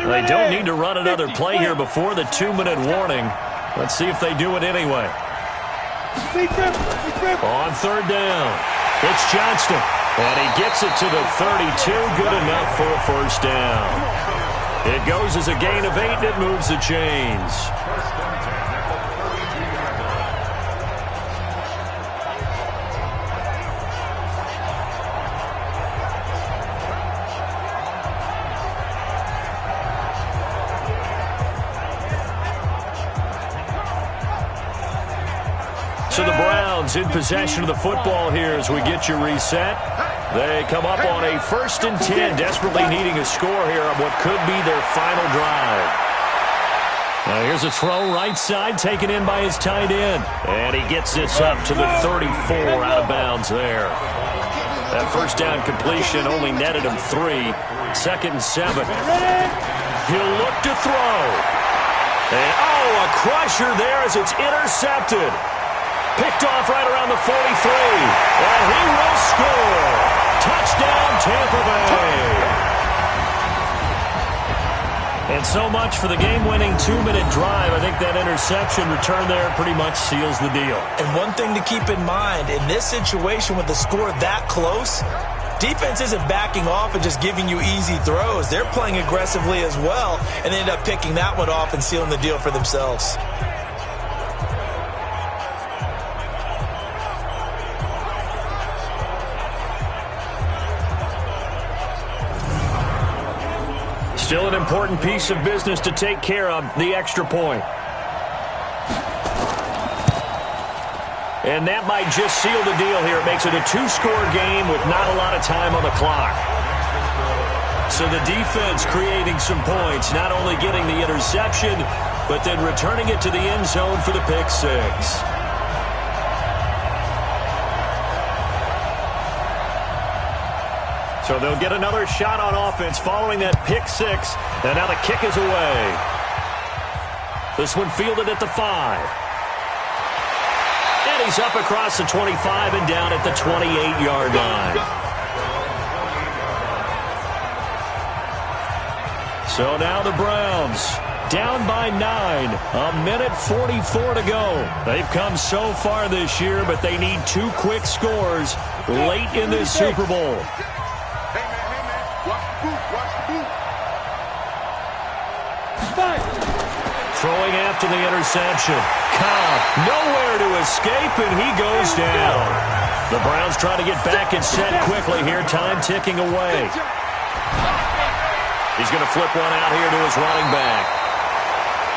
They don't need to run another play here before the 2-minute warning. Let's see if they do it anyway. On 3rd down, it's Johnston. And he gets it to the 32. Good enough for a 1st down. It goes as a gain of 8, and it moves the chains. So the Browns in possession of the football here as we get you reset. They come up on a 1st and 10, desperately needing a score here on what could be their final drive. Now here's a throw right side, taken in by his tight end. And he gets this up to the 34, out of bounds there. That 1st down completion only netted him 3. 2nd and 7. He'll look to throw. And a crusher there as it's intercepted. Picked off right around the 43. And he will score. Touchdown, Tampa Bay. And so much for the game-winning 2-minute drive. I think that interception return there pretty much seals the deal. And one thing to keep in mind, in this situation with the score that close, Defense isn't backing off and just giving you easy throws. They're playing aggressively as well, and they end up picking that one off and sealing the deal for themselves. Still an important piece of business to take care of, the extra point. And that might just seal the deal here. It makes it a two-score game with not a lot of time on the clock. So the defense creating some points, not only getting the interception, but then returning it to the end zone for the pick six. So they'll get another shot on offense following that pick six. And now the kick is away. This one fielded at the 5. And he's up across the 25 and down at the 28-yard line. So now the Browns down by 9. A minute 44 to go. They've come so far this year, but they need 2 quick scores late in this Super Bowl. Hey, man, watch the boot, watch the boot. Throwing after the interception. Cobb nowhere to escape, and he goes down. The Browns trying to get back and set quickly here. Time ticking away. He's going to flip one out here to his running back.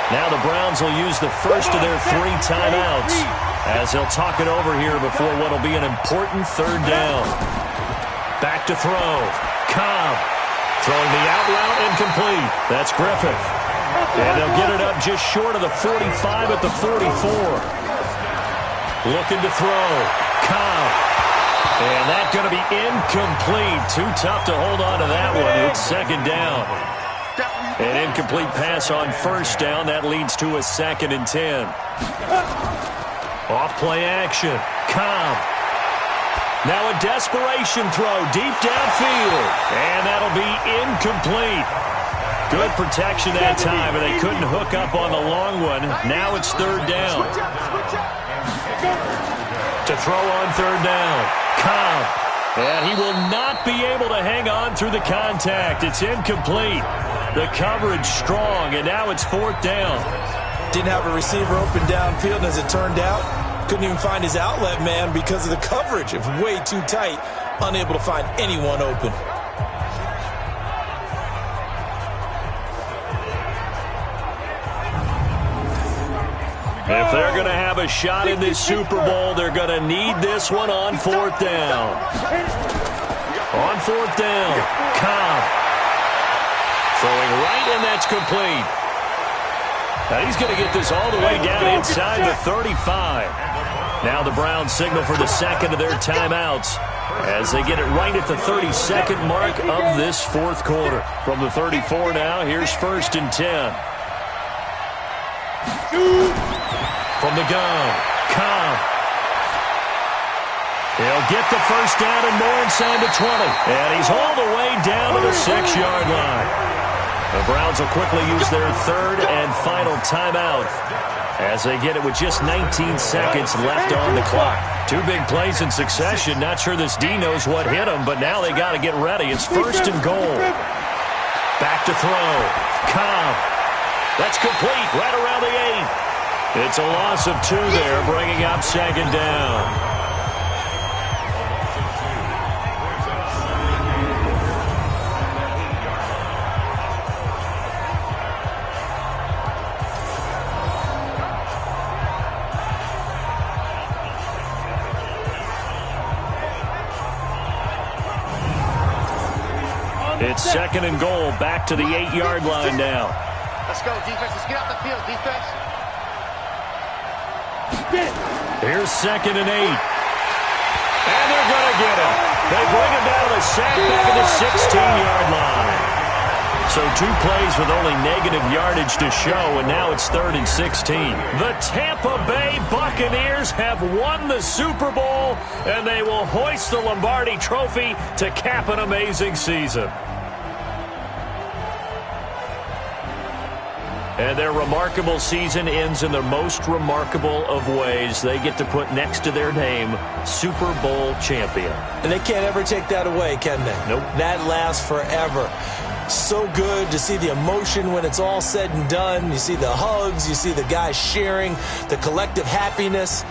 Now the Browns will use the first of their 3 timeouts as they'll talk it over here before what will be an important third down. Back to throw. Cobb throwing the out route incomplete. That's Griffith. And they'll get it up just short of the 45 at the 44. Looking to throw. Cobb. And that's going to be incomplete. Too tough to hold on to that one. It's second down. An incomplete pass on first down. That leads to a 2nd and 10. Off play action. Cobb. Now a desperation throw deep downfield. And that'll be incomplete. Good protection that time, and they couldn't hook up on the long one. Now it's third down. To throw on third down. Cobb. And he will not be able to hang on through the contact. It's incomplete. The coverage strong, and now it's 4th down. Didn't have a receiver open downfield, and as it turned out, couldn't even find his outlet man because of the coverage. It was way too tight, unable to find anyone open. If they're going to have a shot in this Super Bowl, they're going to need this one on 4th down. On 4th down, Cobb. Throwing right, and that's complete. Now he's going to get this all the way down inside the 35. Now the Browns signal for the second of their timeouts as they get it right at the 32nd mark of this 4th quarter. From the 34 now, here's 1st and 10. From the gun, Cobb. He'll get the first down and more inside the 20. And he's all the way down to the 6-yard line. The Browns will quickly use their 3rd and final timeout as they get it with just 19 seconds left on the clock. 2 big plays in succession. Not sure this D knows what hit him, but now they got to get ready. It's 1st and goal. Back to throw. Cobb. That's complete right around the 8. It's a loss of 2 there, bringing up 2nd down. It's 2nd and goal, back to the 8-yard line now. Let's go, defense. Let's get out the field, defense. Here's 2nd and 8. And they're going to get him. They bring him down to the sack back at the 16-yard line. So 2 plays with only negative yardage to show, and now it's 3rd and 16. The Tampa Bay Buccaneers have won the Super Bowl, and they will hoist the Lombardi Trophy to cap an amazing season. And their remarkable season ends in the most remarkable of ways. They get to put next to their name, Super Bowl champion. And they can't ever take that away, can they? Nope. That lasts forever. So good to see the emotion when it's all said and done. You see the hugs, you see the guys sharing, the collective happiness.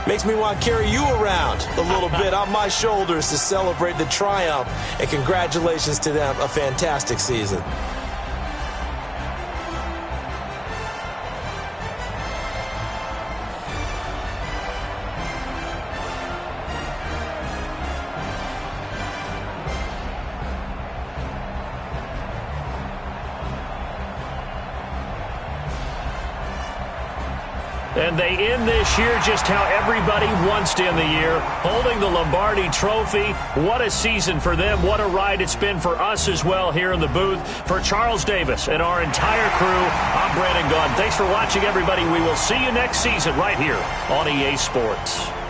Makes me want to carry you around a little bit on my shoulders to celebrate the triumph. And congratulations to them, a fantastic season. And they end this year just how everybody wants to end the year, holding the Lombardi Trophy. What a season for them. What a ride it's been for us as well here in the booth. For Charles Davis and our entire crew, I'm Brandon Gaudin. Thanks for watching, everybody. We will see you next season right here on EA Sports.